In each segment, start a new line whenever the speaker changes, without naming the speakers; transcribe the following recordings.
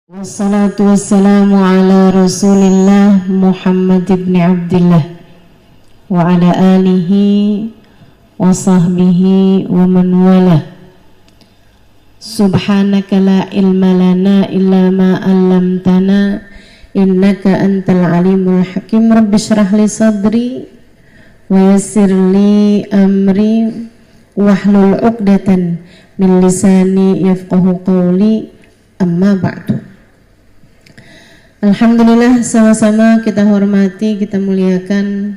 Wassalatu wassalamu ala rasulillah Muhammad ibn Abdillah wa ala alihi wa sahbihi wa man wala. Subhanaka la ilma lana illa ma 'allamtana innaka antal alimul hakim. Rabbi shrah li sadri wa yassir li amri wahlul 'uqdatan min lisani yafqahu qawli. Amma ba'du. Alhamdulillah, sama-sama kita hormati, kita muliakan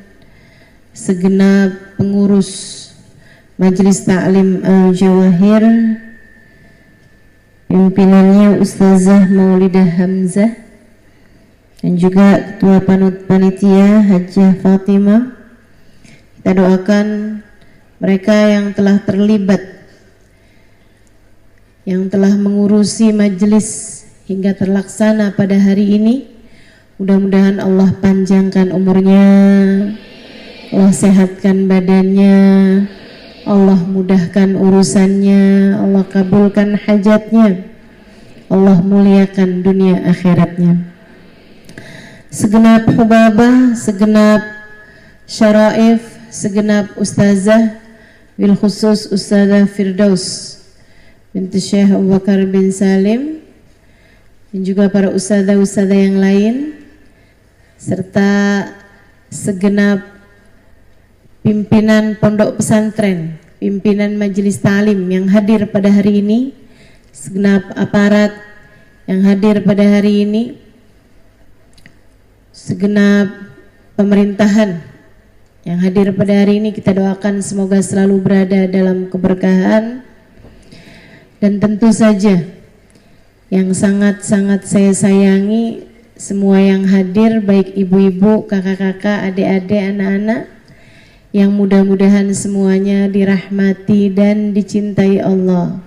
segenap pengurus Majelis Ta'lim Al-Jawahir, pimpinannya Ustazah Maulidah Hamzah, dan juga Ketua Panitia Hajjah Fatimah. Kita doakan mereka yang telah terlibat, yang telah mengurusi majelis hingga terlaksana pada hari ini. Mudah-mudahan Allah panjangkan umurnya, Allah sehatkan badannya, Allah mudahkan urusannya, Allah kabulkan hajatnya, Allah muliakan dunia akhiratnya. Segenap hubabah, segenap syaraif, segenap ustazah, bil khusus Ustazah Firdaus binti Syekh Abu Bakar bin Salim, dan juga para ustazah-ustazah yang lain, serta segenap pimpinan pondok pesantren, pimpinan majelis ta'lim yang hadir pada hari ini, segenap aparat yang hadir pada hari ini, segenap pemerintahan yang hadir pada hari ini. Kita doakan semoga selalu berada dalam keberkahan. Dan tentu saja yang sangat-sangat saya sayangi, semua yang hadir, baik ibu-ibu, kakak-kakak, adik-adik, anak-anak, yang mudah-mudahan semuanya dirahmati dan dicintai Allah,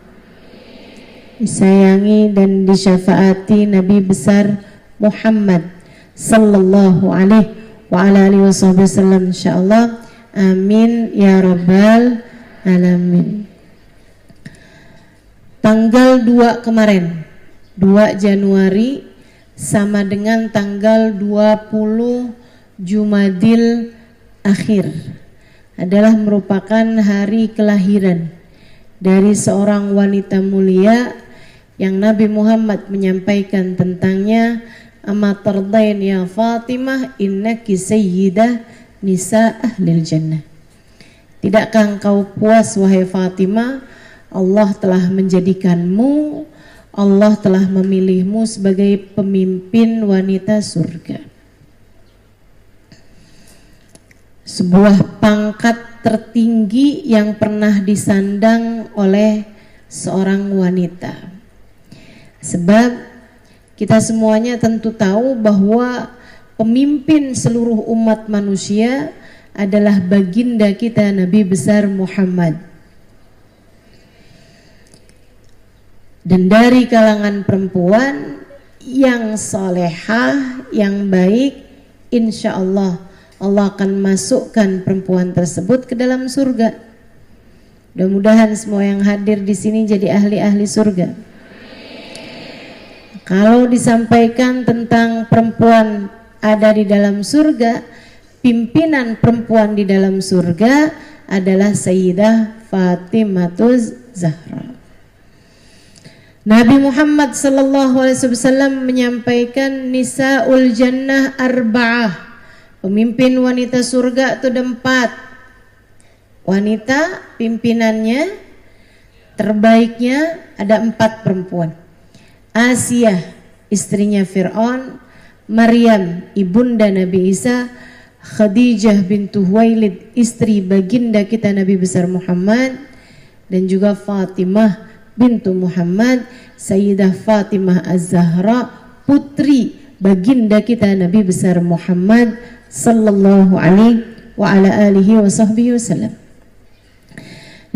disayangi dan disyafaati Nabi besar Muhammad sallallahu alaihi wa ala alihi wasallam, insyaallah. Amin ya rabbal alamin. Tanggal 2 kemarin, 2 Januari sama dengan tanggal 20 Jumadil Akhir, adalah merupakan hari kelahiran dari seorang wanita mulia yang Nabi Muhammad menyampaikan tentangnya, "Amma tardain ya Fatimah innaki sayyidah nisa ahlil jannah." Tidakkah engkau puas wahai Fatimah, Allah telah menjadikanmu, Allah telah memilihmu sebagai pemimpin wanita surga. Sebuah pangkat tertinggi yang pernah disandang oleh seorang wanita. Sebab kita semuanya tentu tahu bahwa pemimpin seluruh umat manusia adalah baginda kita Nabi besar Muhammad. Dan dari kalangan perempuan yang salehah, yang baik, insya Allah Allah akan masukkan perempuan tersebut ke dalam surga. Mudah-mudahan semua yang hadir di sini jadi ahli-ahli surga. Kalau disampaikan tentang perempuan ada di dalam surga, pimpinan perempuan di dalam surga adalah Sayyidah Fatimatuz Zahra. Nabi Muhammad sallallahu alaihi wasallam menyampaikan Nisaul Jannah arba'ah, pemimpin wanita surga itu ada 4 wanita, pimpinannya terbaiknya ada 4 perempuan. Asiyah istrinya Fir'aun, Maryam ibunda Nabi Isa, Khadijah bintu Huwailid istri baginda kita Nabi besar Muhammad, dan juga Fatimah bintu Muhammad, Sayyidah Fatimah Az-Zahra putri baginda kita Nabi besar Muhammad sallallahu alaihi wa ala alihi wa sahbihi wasallam.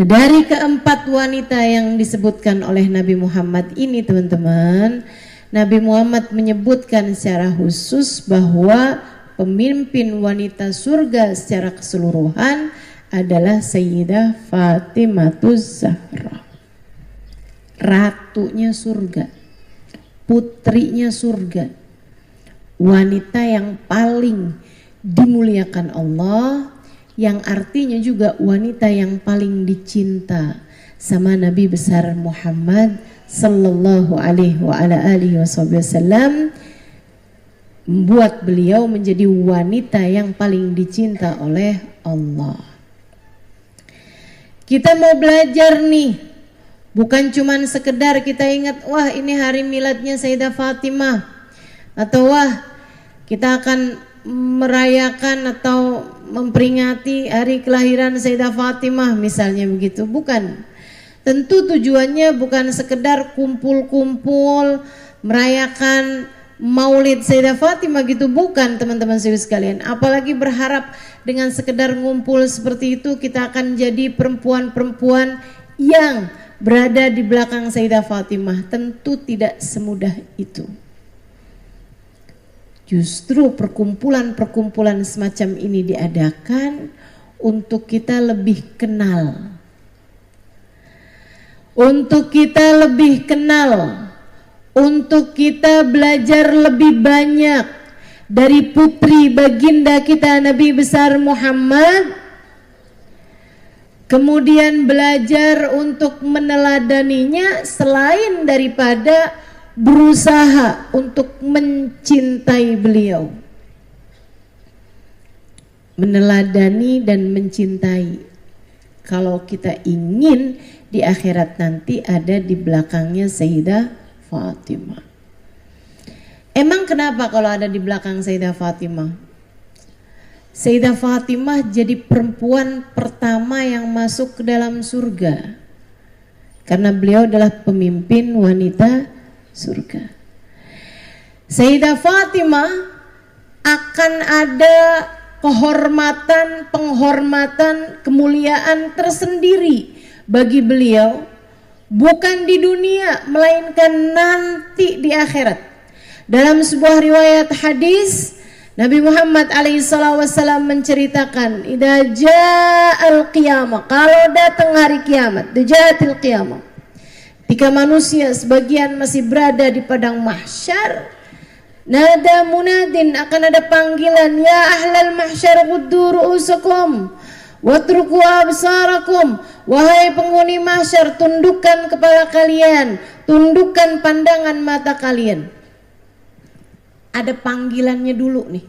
Dari keempat wanita yang disebutkan oleh Nabi Muhammad ini, teman-teman, Nabi Muhammad menyebutkan secara khusus bahwa pemimpin wanita surga secara keseluruhan adalah Sayyidah Fatimatuz Zahra, ratunya surga. putrinya surga, wanita yang paling dimuliakan Allah, yang artinya juga wanita yang paling dicinta sama Nabi besar Muhammad sallallahu alaihi wa ala alihi wasallam, membuat beliau menjadi wanita yang paling dicinta oleh Allah. Kita mau belajar nih, bukan cuman sekedar kita ingat, wah ini hari miladnya Sayyidah Fatimah, atau wah kita akan merayakan atau memperingati hari kelahiran Sayyidah Fatimah misalnya begitu. Bukan. Tentu tujuannya bukan sekedar kumpul-kumpul merayakan Maulid Sayyidah Fatimah gitu, bukan teman-teman sekalian. Apalagi berharap dengan sekedar ngumpul seperti itu kita akan jadi perempuan-perempuan yang berada di belakang Sayyidah Fatimah. Tentu tidak semudah itu. Justru perkumpulan-perkumpulan semacam ini diadakan untuk kita lebih kenal. Untuk kita lebih kenal. Untuk kita belajar lebih banyak dari putri baginda kita Nabi besar Muhammad. Kemudian belajar untuk meneladaninya selain daripada berusaha untuk mencintai beliau. Meneladani dan mencintai. Kalau kita ingin di akhirat nanti ada di belakangnya Sayyidah Fatimah. Emang kenapa kalau ada di belakang Sayyidah Fatimah? Sayyidah Fatimah jadi perempuan pertama yang masuk ke dalam surga. Karena beliau adalah pemimpin wanita surga. Sayyidah Fatimah akan ada kehormatan, penghormatan, kemuliaan tersendiri bagi beliau, bukan di dunia melainkan nanti di akhirat. Dalam sebuah riwayat hadis, Nabi Muhammad SAW menceritakan, idza ja'al qiyamah, kalau datang hari kiamat, dajatil qiyamah, ketika manusia sebagian masih berada di padang mahsyar, nada munadin, akan ada panggilan, ya ahlal mahsyar ghuddu ru'usakum watruku absarakum, wahai penghuni mahsyar, tundukkan kepala kalian, tundukkan pandangan mata kalian. Ada panggilannya dulu nih.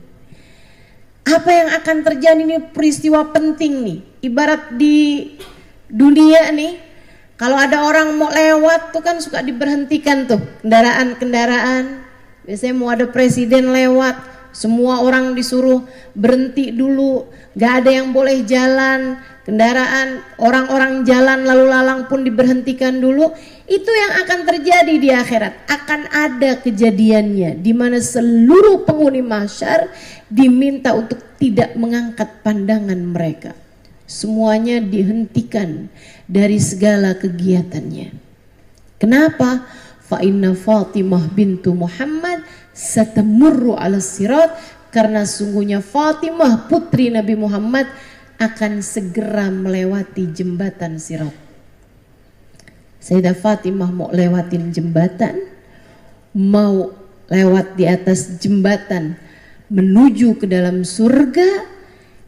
Apa yang akan terjadi nih, peristiwa penting nih. Ibarat di dunia nih, kalau ada orang mau lewat tuh kan suka diberhentikan tuh kendaraan-kendaraan. Biasanya mau ada presiden lewat, semua orang disuruh berhenti dulu, gak ada yang boleh jalan, kendaraan, orang-orang jalan lalu lalang pun diberhentikan dulu. Itu yang akan terjadi di akhirat. Akan ada kejadiannya di mana seluruh penghuni mahsyar diminta untuk tidak mengangkat pandangan mereka. Semuanya dihentikan dari segala kegiatannya. Kenapa? Fa inna Fatimah bintu Muhammad satamurru ala sirat, karena sungguhnya Fatimah putri Nabi Muhammad akan segera melewati jembatan sirat. Sayyidah Fatimah mau lewatin jembatan, mau lewat di atas jembatan menuju ke dalam surga,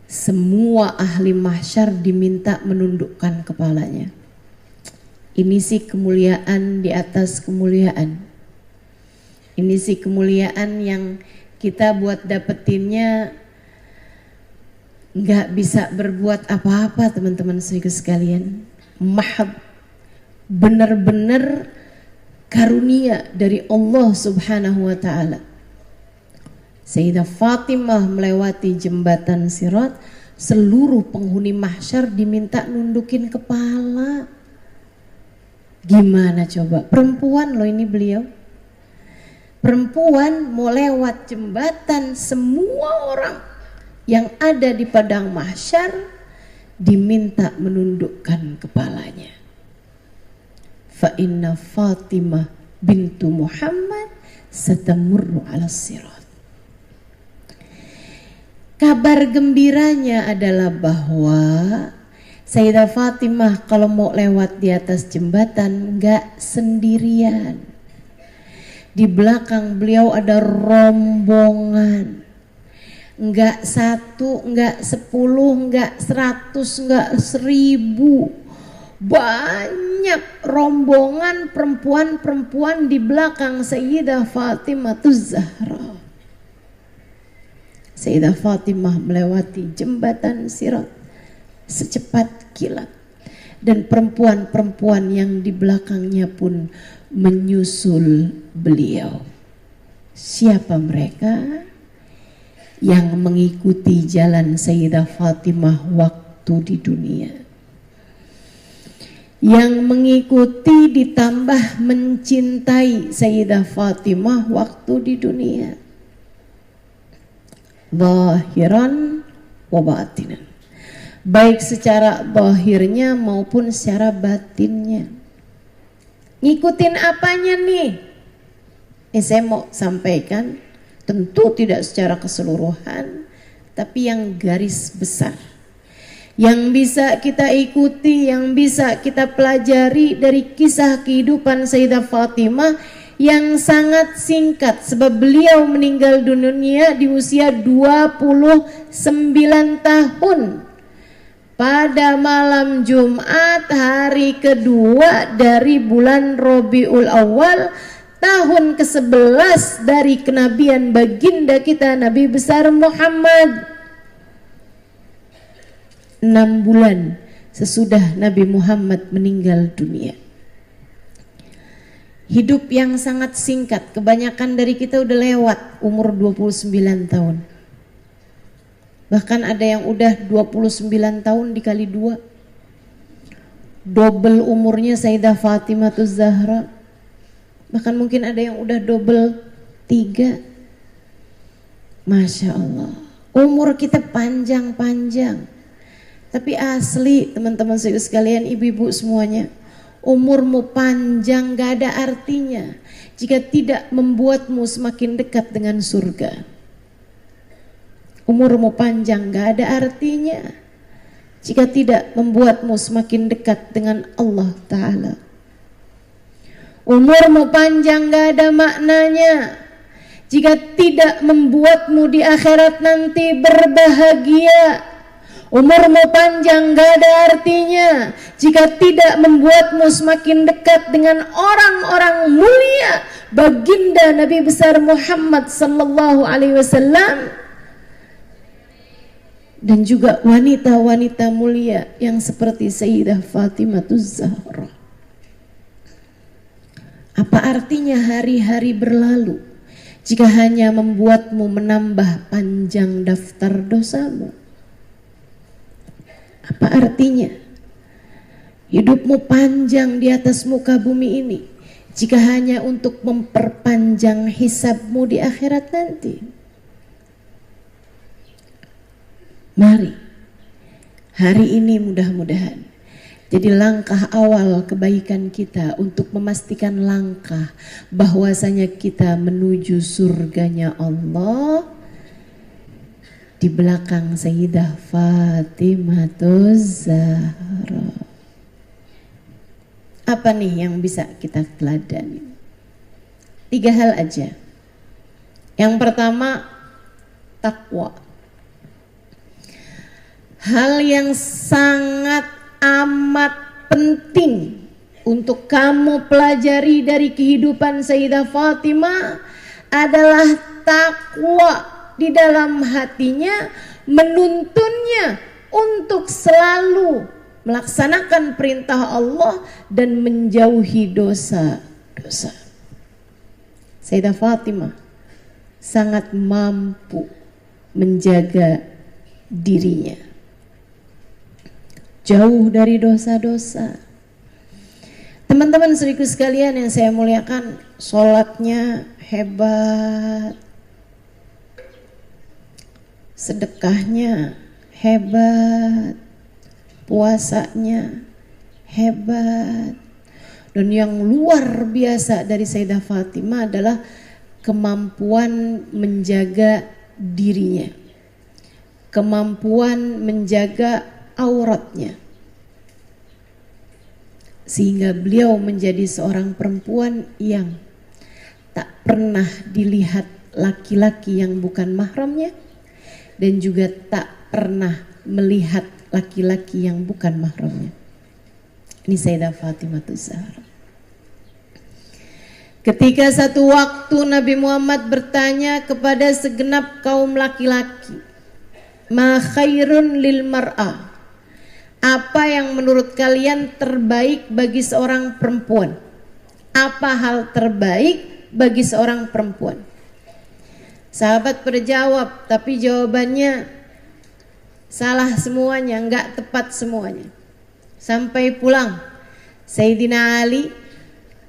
semua ahli mahsyar diminta menundukkan kepalanya. Ini sih kemuliaan di atas kemuliaan. Ini sih kemuliaan yang kita buat dapetinnya nggak bisa berbuat apa-apa, teman-teman sekalian. Mahab, benar-benar karunia dari Allah Subhanahu wa Ta'ala. Sayyidah Fatimah melewati jembatan sirat, seluruh penghuni mahsyar diminta nundukin kepala. Gimana coba? Perempuan loh ini beliau. Perempuan mau lewat jembatan, semua orang yang ada di padang mahsyar diminta menundukkan kepalanya. Fa inna Fatimah bintu Muhammad satamurru ala sirat. Kabar gembiranya adalah bahwa Sayyidah Fatimah kalau mau lewat di atas jembatan gak sendirian. Di belakang beliau ada rombongan. Enggak 1, enggak 10, enggak 100, enggak 1000. Banyak rombongan perempuan-perempuan di belakang Sayyidah Fatimah Zahra. Sayyidah Fatimah melewati jembatan Sirat secepat kilat, dan perempuan-perempuan yang di belakangnya pun menyusul beliau. Siapa mereka? Yang mengikuti jalan Sayyidah Fatimah waktu di dunia, yang mengikuti ditambah mencintai Sayyidah Fatimah waktu di dunia, zahiran wa batinan, baik secara zahirnya maupun secara batinnya. Ngikutin apanya nih? Saya mau sampaikan, tentu tidak secara keseluruhan, tapi yang garis besar, yang bisa kita ikuti, yang bisa kita pelajari dari kisah kehidupan Sayyidah Fatimah yang sangat singkat, sebab beliau meninggal dunia di usia 29 tahun pada malam Jumat hari kedua dari bulan Rabiul Awal, tahun ke-11 dari kenabian baginda kita Nabi besar Muhammad. 6 bulan sesudah Nabi Muhammad meninggal dunia. Hidup yang sangat singkat, kebanyakan dari kita udah lewat umur 29 tahun. Bahkan ada yang udah 29 tahun dikali 2. Double umurnya Sayyidah Fatimah Zahra. Bahkan mungkin ada yang udah double 3. Masya Allah, umur kita panjang-panjang. Tapi asli teman-teman sekalian, ibu-ibu semuanya, umurmu panjang gak ada artinya jika tidak membuatmu semakin dekat dengan surga. Umurmu panjang gak ada artinya jika tidak membuatmu semakin dekat dengan Allah Ta'ala. Umurmu panjang gak ada maknanya jika tidak membuatmu di akhirat nanti berbahagia. Umurmu panjang gak ada artinya jika tidak membuatmu semakin dekat dengan orang-orang mulia baginda Nabi besar Muhammad sallallahu alaihi wasallam, dan juga wanita-wanita mulia yang seperti Sayyidah Fatimah Zahra. Apa artinya hari-hari berlalu jika hanya membuatmu menambah panjang daftar dosamu? Apa artinya hidupmu panjang di atas muka bumi ini jika hanya untuk memperpanjang hisabmu di akhirat nanti? Mari hari ini mudah-mudahan jadi langkah awal kebaikan kita untuk memastikan langkah bahwasanya kita menuju surganya Allah di belakang Sayyidah Fatimah Zahra. Apa nih yang bisa kita teladani? 3 hal aja. Yang pertama, takwa. Hal yang sangat amat penting untuk kamu pelajari dari kehidupan Sayyidah Fatimah adalah takwa di dalam hatinya, menuntunnya untuk selalu melaksanakan perintah Allah dan menjauhi dosa-dosa. Sayyidah Fatimah sangat mampu menjaga dirinya jauh dari dosa-dosa. Teman-teman saudaraku sekalian yang saya muliakan, sholatnya hebat, sedekahnya hebat, puasanya hebat. Dan yang luar biasa dari Sayyidah Fatimah adalah kemampuan menjaga dirinya, kemampuan menjaga auratnya, sehingga beliau menjadi seorang perempuan yang tak pernah dilihat laki-laki yang bukan mahramnya, dan juga tak pernah melihat laki-laki yang bukan mahramnya. Ini Sayyidah Fatimah Zahra. Ketika satu waktu Nabi Muhammad bertanya kepada segenap kaum laki-laki, ma khairun lil mar'ah, apa yang menurut kalian terbaik bagi seorang perempuan? Apa hal terbaik bagi seorang perempuan? Sahabat berjawab, tapi jawabannya salah semuanya, enggak tepat semuanya. Sampai pulang, Sayyidina Ali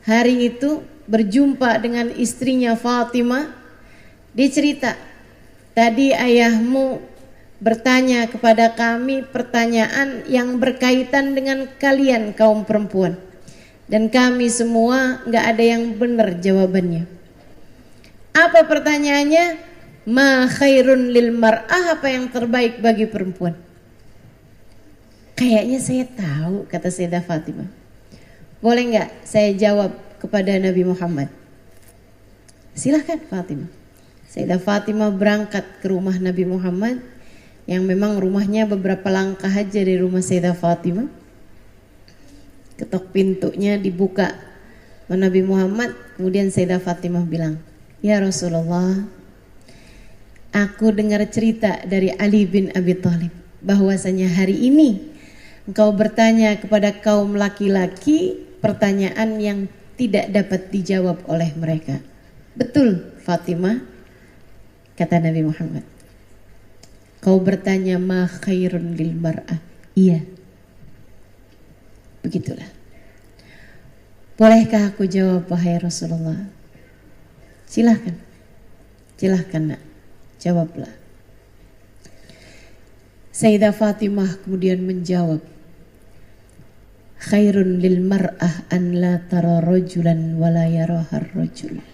hari itu berjumpa dengan istrinya Fatimah. Dia cerita, tadi ayahmu bertanya kepada kami pertanyaan yang berkaitan dengan kalian kaum perempuan, dan kami semua nggak ada yang benar jawabannya. Apa pertanyaannya? Ma khairun lil mar'ah, apa yang terbaik bagi perempuan? Kayaknya saya tahu, kata Sayyidah Fatimah. Boleh nggak saya jawab kepada Nabi Muhammad? Silahkan Fatimah. Sayyidah Fatimah berangkat ke rumah Nabi Muhammad, yang memang rumahnya beberapa langkah aja dari rumah Sayyidah Fatimah. Ketok pintunya dibuka oleh Nabi Muhammad, kemudian Sayyidah Fatimah bilang, ya Rasulullah, aku dengar cerita dari Ali bin Abi Thalib bahwasanya hari ini engkau bertanya kepada kaum laki-laki pertanyaan yang tidak dapat dijawab oleh mereka. Betul Fatimah, kata Nabi Muhammad. Kau bertanya ma khairun lil mar'ah. Iya. Begitulah. Bolehkah aku jawab wahai Rasulullah? Silahkan. Silahkan nak, jawablah. Sayyidah Fatimah kemudian menjawab, khairun lil mar'ah an la tara rajulan wa la yaraha rajul.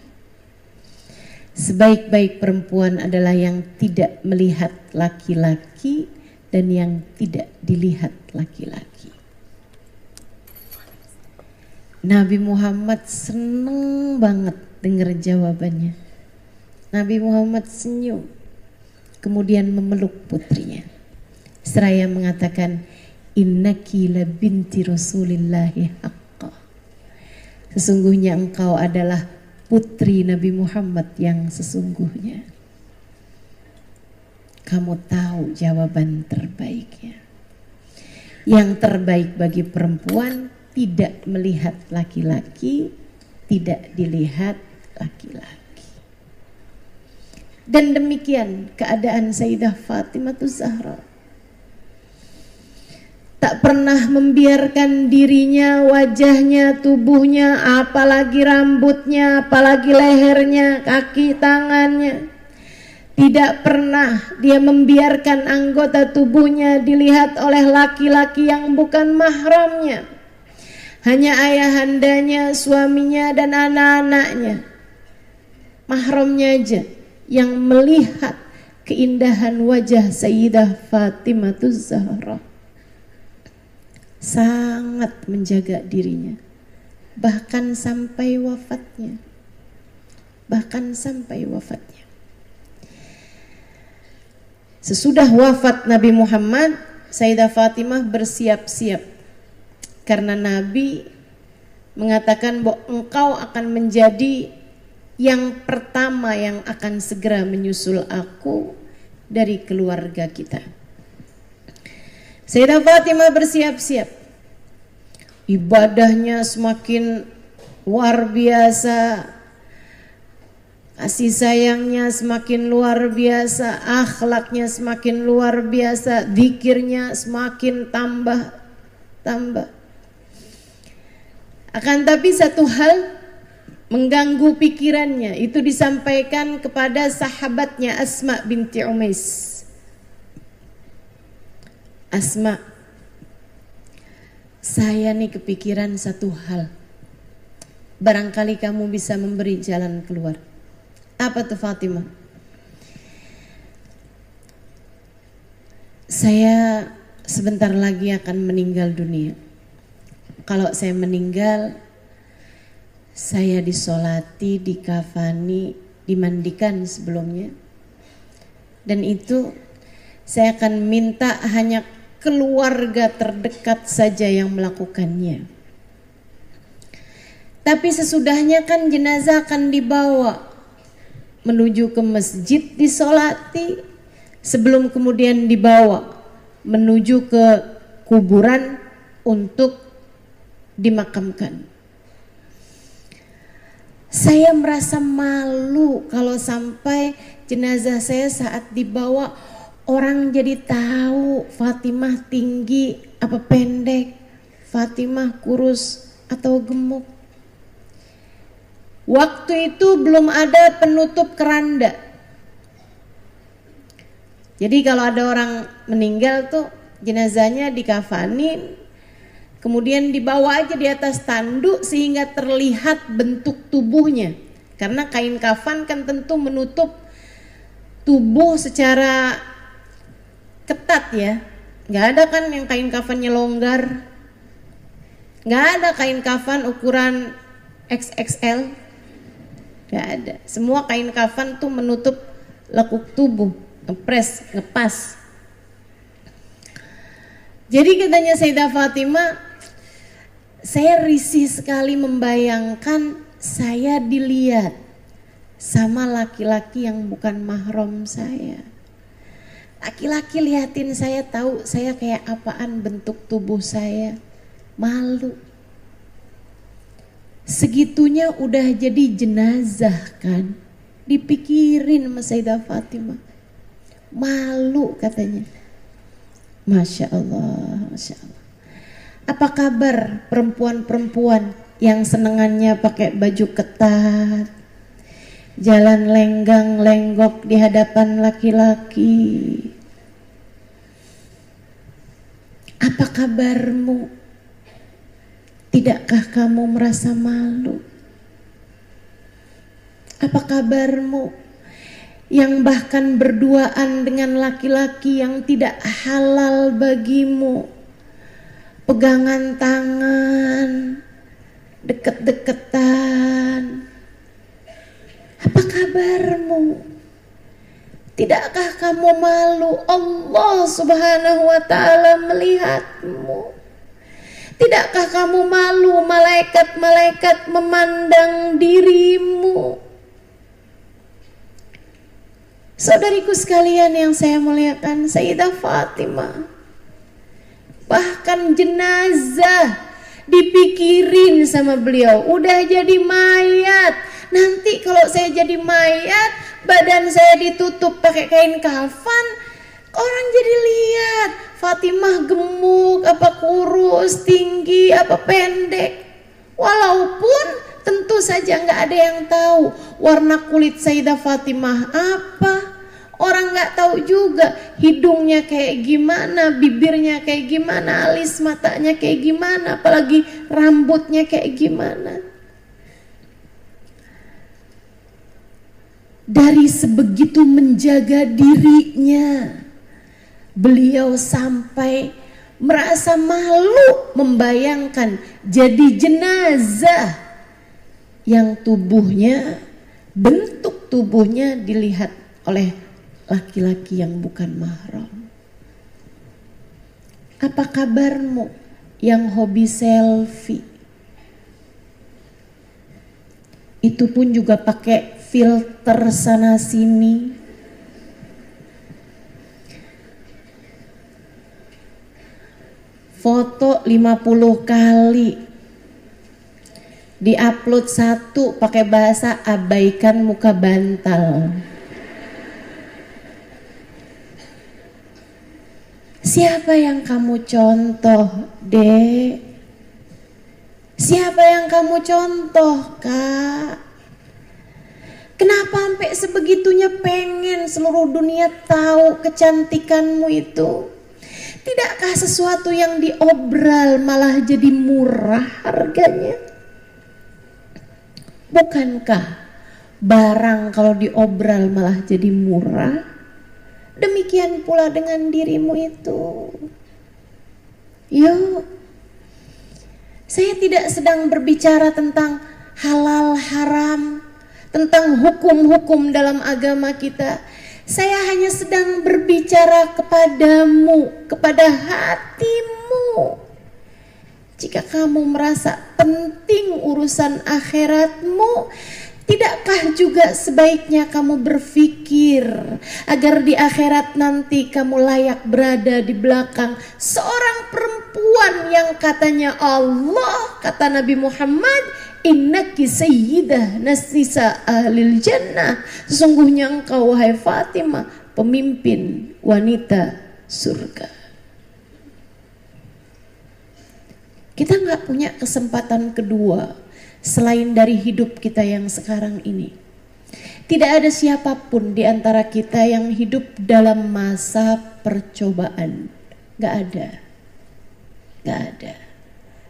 Sebaik-baik perempuan adalah yang tidak melihat laki-laki dan yang tidak dilihat laki-laki. Nabi Muhammad seneng banget dengar jawabannya. Nabi Muhammad senyum, kemudian memeluk putrinya. Seraya mengatakan, innaki la binti Rasulillahi haqqa. Sesungguhnya engkau adalah putri Nabi Muhammad yang sesungguhnya. Kamu tahu jawaban terbaiknya. Yang terbaik bagi perempuan tidak melihat laki-laki, tidak dilihat laki-laki. Dan demikian keadaan Sayyidah Fatimah Zahra. Tak pernah membiarkan dirinya, wajahnya, tubuhnya, apalagi rambutnya, apalagi lehernya, kaki, tangannya. Tidak pernah dia membiarkan anggota tubuhnya dilihat oleh laki-laki yang bukan mahramnya. Hanya ayahandanya, suaminya, dan anak-anaknya, mahramnya aja yang melihat keindahan wajah Sayyidah Fatimah Zahra. Sangat menjaga dirinya, bahkan sampai wafatnya. Bahkan sampai wafatnya. Sesudah wafat Nabi Muhammad, Sayyidah Fatimah bersiap-siap. Karena Nabi mengatakan bahwa engkau akan menjadi yang pertama yang akan segera menyusul aku dari keluarga kita. Sayyidah Fatimah bersiap-siap. Ibadahnya semakin luar biasa. Kasih sayangnya semakin luar biasa. Akhlaknya semakin luar biasa. Zikirnya semakin tambah. Akan tapi satu hal mengganggu pikirannya. Itu disampaikan kepada sahabatnya Asma binti Umais. Asma, saya nih kepikiran satu hal. Barangkali kamu bisa memberi jalan keluar. Apa tuh Fatimah? Saya sebentar lagi akan meninggal dunia. Kalau saya meninggal, saya disolati, dikafani, dimandikan sebelumnya. Dan itu saya akan minta hanya keluarga terdekat saja yang melakukannya. Tapi sesudahnya kan jenazah akan dibawa menuju ke masjid disolati, sebelum kemudian dibawa menuju ke kuburan untuk dimakamkan. Saya merasa malu kalau sampai jenazah saya saat dibawa orang jadi tahu Fatimah tinggi apa pendek, Fatimah kurus atau gemuk. Waktu itu belum ada penutup keranda. Jadi kalau ada orang meninggal tuh jenazahnya dikafanin, kemudian dibawa aja di atas tanduk sehingga terlihat bentuk tubuhnya. Karena kain kafan kan tentu menutup tubuh secara ketat ya. Nggak ada kan yang kain kafannya longgar. Nggak ada kain kafan ukuran XXL. Nggak ada. Semua kain kafan tuh menutup lekuk tubuh, ngepres, ngepas. Jadi katanya Sayyidah Fatimah, saya risih sekali membayangkan saya dilihat sama laki-laki yang bukan mahram saya. Laki-laki liatin saya, tahu saya kayak apaan bentuk tubuh saya. Malu. Segitunya udah jadi jenazah kan, dipikirin sama Sayyidah Fatimah. Malu katanya. Masya Allah, Masya Allah. Apa kabar perempuan-perempuan yang senengannya pakai baju ketat, jalan lenggang-lenggok di hadapan laki-laki? Apa kabarmu? Tidakkah kamu merasa malu? Apa kabarmu yang bahkan berduaan dengan laki-laki yang tidak halal bagimu? Pegangan tangan, deket-deketan. Apa kabarmu? Tidakkah kamu malu? Allah Subhanahu wa ta'ala melihatmu. Tidakkah kamu malu malaikat-malaikat memandang dirimu? Saudariku sekalian yang saya muliakan, Sayyidah Fatimah, bahkan jenazah dipikirin sama beliau. Udah jadi mayat, nanti kalau saya jadi mayat, badan saya ditutup pakai kain kafan, orang jadi lihat Fatimah gemuk, apa kurus, tinggi, apa pendek. Walaupun tentu saja nggak ada yang tahu warna kulit Sayyidah Fatimah apa. Orang nggak tahu juga hidungnya kayak gimana, bibirnya kayak gimana, alis matanya kayak gimana, apalagi rambutnya kayak gimana. Dari sebegitu menjaga dirinya, beliau sampai merasa malu membayangkan jadi jenazah yang tubuhnya, bentuk tubuhnya dilihat oleh laki-laki yang bukan mahram. Apa kabarmu yang hobi selfie? Itu pun juga pakai filter sana sini. Foto 50 kali, diupload satu pakai bahasa abaikan muka bantal. Siapa yang kamu contoh, Dek? Siapa yang kamu contoh, Kak? Kenapa sampai sebegitunya pengen seluruh dunia tahu kecantikanmu itu? Tidakkah sesuatu yang diobral malah jadi murah harganya? Bukankah barang kalau diobral malah jadi murah? Demikian pula dengan dirimu itu. Yuk, saya tidak sedang berbicara tentang halal haram, tentang hukum-hukum dalam agama kita. Saya hanya sedang berbicara kepadamu, kepada hatimu. Jika kamu merasa penting urusan akhiratmu, tidakkah juga sebaiknya kamu berpikir agar di akhirat nanti kamu layak berada di belakang seorang perempuan yang katanya Allah, kata Nabi Muhammad, innaki sayyidah nisa ahlil jannah. Sesungguhnya engkau wahai Fatimah pemimpin wanita surga. Kita nggak punya kesempatan kedua selain dari hidup kita yang sekarang ini. Tidak ada siapapun di antara kita yang hidup dalam masa percobaan. Nggak ada. Nggak ada.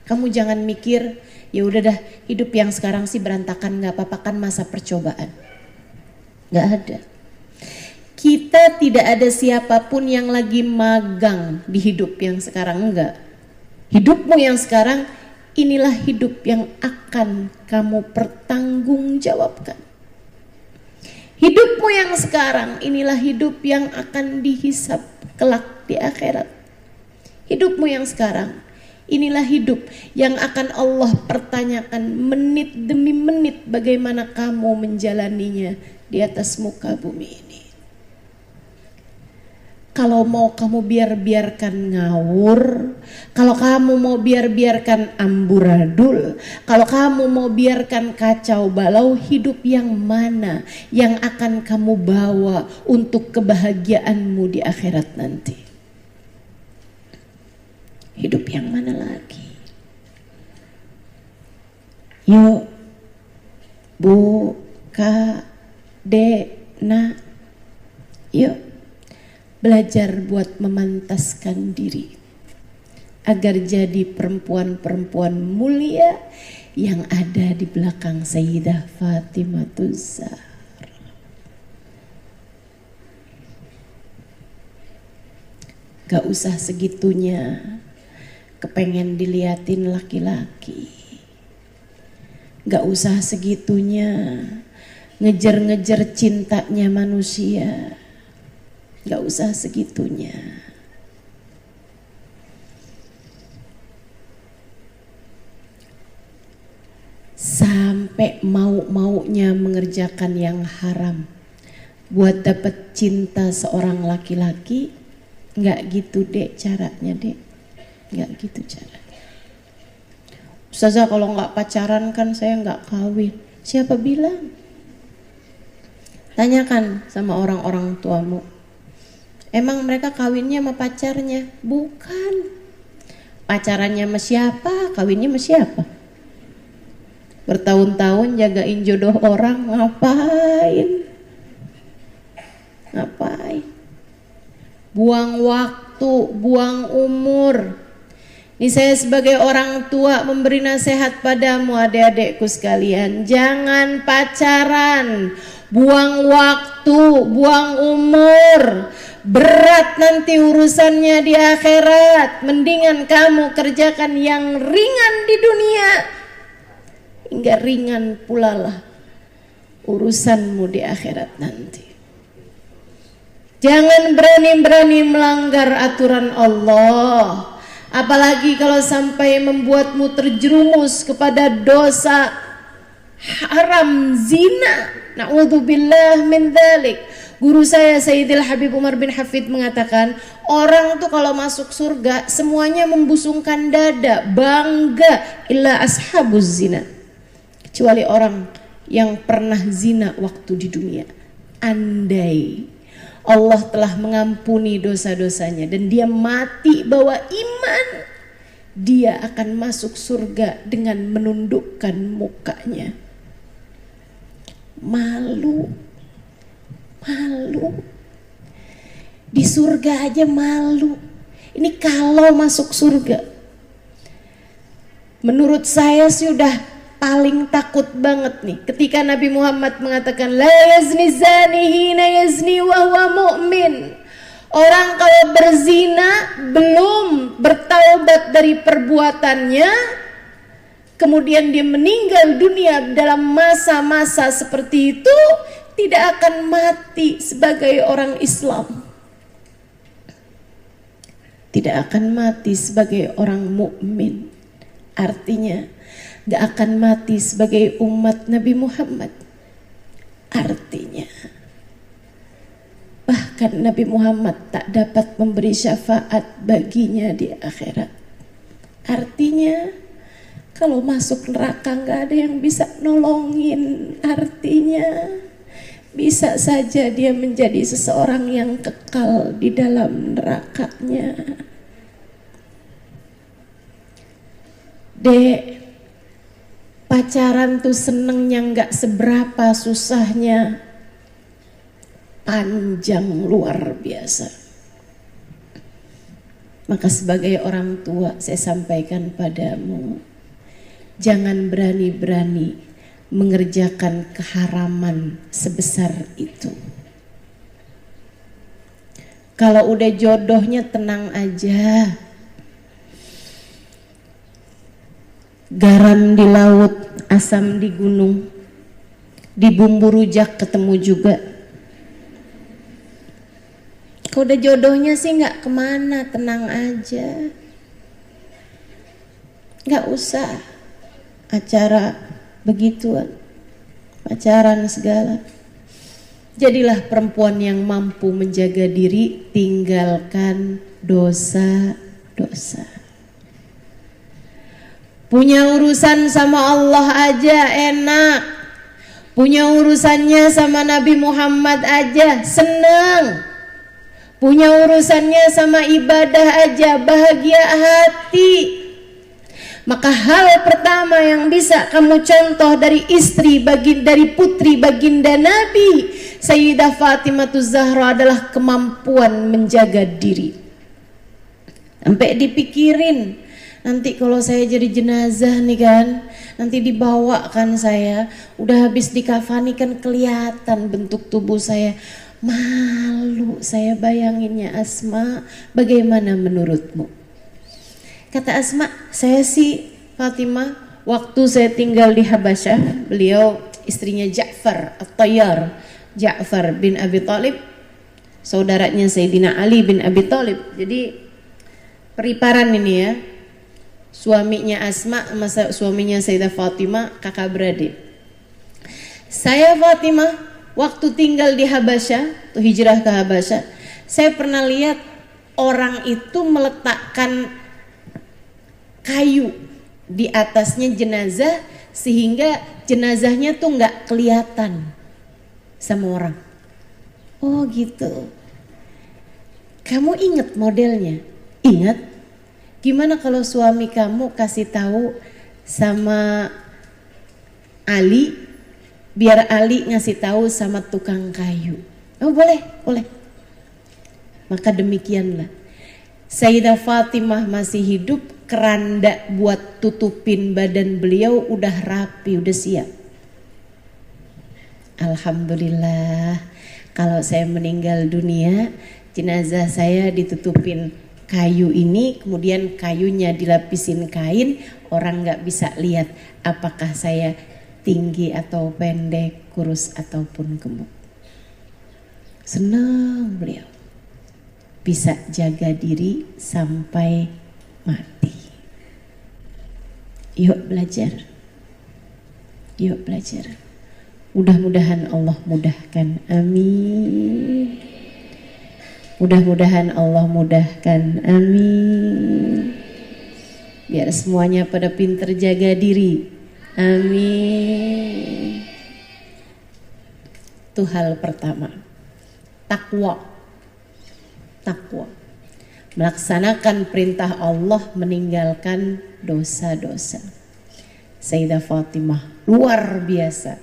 Kamu jangan mikir, ya udah dah hidup yang sekarang sih berantakan, nggak apa-apa kan masa percobaan. Nggak ada. Kita tidak ada siapapun yang lagi magang di hidup yang sekarang, enggak. Hidupmu yang sekarang, inilah hidup yang akan kamu pertanggungjawabkan. Hidupmu yang sekarang, inilah hidup yang akan dihisab kelak di akhirat. Hidupmu yang sekarang, inilah hidup yang akan Allah pertanyakan menit demi menit bagaimana kamu menjalaninya di atas muka bumi ini. Kalau mau kamu biarkan ngawur, kalau kamu mau biarkan amburadul, kalau kamu mau biarkan kacau balau, hidup yang mana yang akan kamu bawa untuk kebahagiaanmu di akhirat nanti? Hidup yang mana lagi? Yuk, Bu, Kak, Dek, Nak, yuk belajar buat memantaskan diri agar jadi perempuan-perempuan mulia yang ada di belakang Sayyidah Fatimatuz Zahra. Gak usah segitunya kepengen diliatin laki-laki. Gak usah segitunya ngejar-ngejar cintanya manusia. Gak usah segitunya. Sampai mau-maunya mengerjakan yang haram buat dapat cinta seorang laki-laki. Gak gitu Dek caranya Dek. Gak gitu caranya. Ustazah kalau gak pacaran kan saya gak kawin. Siapa bilang? Tanyakan sama orang-orang tuamu. Emang mereka kawinnya sama pacarnya? Bukan. Pacarannya sama siapa, kawinnya sama siapa? Bertahun-tahun jagain jodoh orang, ngapain? Ngapain? Buang waktu, buang umur. Ini saya sebagai orang tua memberi nasihat padamu adik-adikku sekalian. Jangan pacaran, buang waktu, buang umur. Berat nanti urusannya di akhirat. Mendingan kamu kerjakan yang ringan di dunia, hingga ringan pula lah urusanmu di akhirat nanti. Jangan berani-berani melanggar aturan Allah, apalagi kalau sampai membuatmu terjerumus kepada dosa haram zina. Na'udzubillah min dzalik. Guru saya Sayyidil Habib Umar bin Hafid mengatakan, orang tuh kalau masuk surga semuanya membusungkan dada, bangga, illa ashabuz zina, kecuali orang yang pernah zina waktu di dunia. Andai Allah telah mengampuni dosa-dosanya dan dia mati bawa iman, dia akan masuk surga dengan menundukkan mukanya. Malu. Malu. Di surga aja malu. Ini kalau masuk surga. Menurut saya sih udah paling takut banget nih ketika Nabi Muhammad mengatakan la yazni zani hina yazni wa huwa mu'min. Orang kalau berzina belum bertaubat dari perbuatannya, kemudian dia meninggal dunia dalam masa-masa seperti itu, tidak akan mati sebagai orang Islam, tidak akan mati sebagai orang mukmin. Artinya gak akan mati sebagai umat Nabi Muhammad. Artinya bahkan Nabi Muhammad tak dapat memberi syafaat baginya di akhirat. Artinya kalau masuk neraka gak ada yang bisa nolongin. Artinya bisa saja dia menjadi seseorang yang kekal di dalam nerakanya. Dek, pacaran tuh senengnya nggak seberapa, susahnya panjang luar biasa. Maka sebagai orang tua saya sampaikan padamu, jangan berani-berani mengerjakan keharaman sebesar itu. Kalau udah jodohnya tenang aja. Garam di laut, asam di gunung, di bumbu rujak ketemu juga. Kalau udah jodohnya sih nggak kemana, tenang aja. Nggak usah acara begituan, pacaran segala. Jadilah perempuan yang mampu menjaga diri, tinggalkan dosa-dosa. Punya urusan sama Allah aja enak, punya urusannya sama Nabi Muhammad aja seneng, punya urusannya sama ibadah aja bahagia hati. Maka hal pertama yang bisa kamu contoh dari dari putri baginda Nabi Sayyidah Fatimah Zahra adalah kemampuan menjaga diri. Sampai dipikirin, nanti kalau saya jadi jenazah nih kan, nanti dibawakan saya, udah habis dikafani kan kelihatan bentuk tubuh saya. Malu saya bayanginnya. Asma, bagaimana menurutmu? Kata Asma, saya sih Fatimah, waktu saya tinggal di Habasyah, beliau istrinya Ja'far At-Tayyar, Ja'far bin Abi Thalib, saudaranya Sayyidina Ali bin Abi Thalib. Jadi periparan ini ya, suaminya Asma sama suaminya Sayyidah Fatimah, kakak beradik. Saya Fatimah waktu tinggal di Habasyah, tuh hijrah ke Habasyah, saya pernah lihat orang itu meletakkan kayu di atasnya jenazah sehingga jenazahnya tuh nggak kelihatan sama orang. Oh gitu. Kamu inget modelnya? Ingat? Gimana kalau suami kamu kasih tahu sama Ali, biar Ali ngasih tahu sama tukang kayu? Oh boleh, boleh. Maka demikianlah. Sayyidah Fatimah masih hidup, keranda buat tutupin badan beliau udah rapi, udah siap. Alhamdulillah, kalau saya meninggal dunia, jenazah saya ditutupin kayu ini, kemudian kayunya dilapisin kain, orang nggak bisa lihat apakah saya tinggi atau pendek, kurus ataupun gemuk. Senang beliau bisa jaga diri sampai mati. Yuk belajar, yuk belajar. Mudah-mudahan Allah mudahkan, amin. Mudah-mudahan Allah mudahkan, amin. Biar semuanya pada pinter jaga diri, amin. Itu hal pertama, takwa. Takwa, melaksanakan perintah Allah, meninggalkan dosa-dosa. Sayyidah Fatimah luar biasa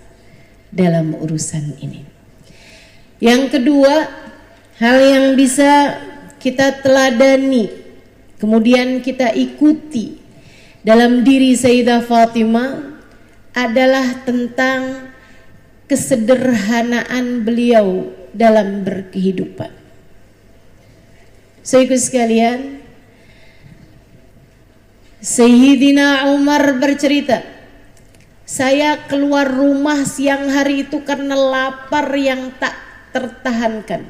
dalam urusan ini. Yang kedua, hal yang bisa kita teladani, kemudian kita ikuti dalam diri Sayyidah Fatimah adalah tentang kesederhanaan beliau dalam berkehidupan. Saudaraku sekalian, Sayyidina Umar bercerita, saya keluar rumah siang hari itu karena lapar yang tak tertahankan.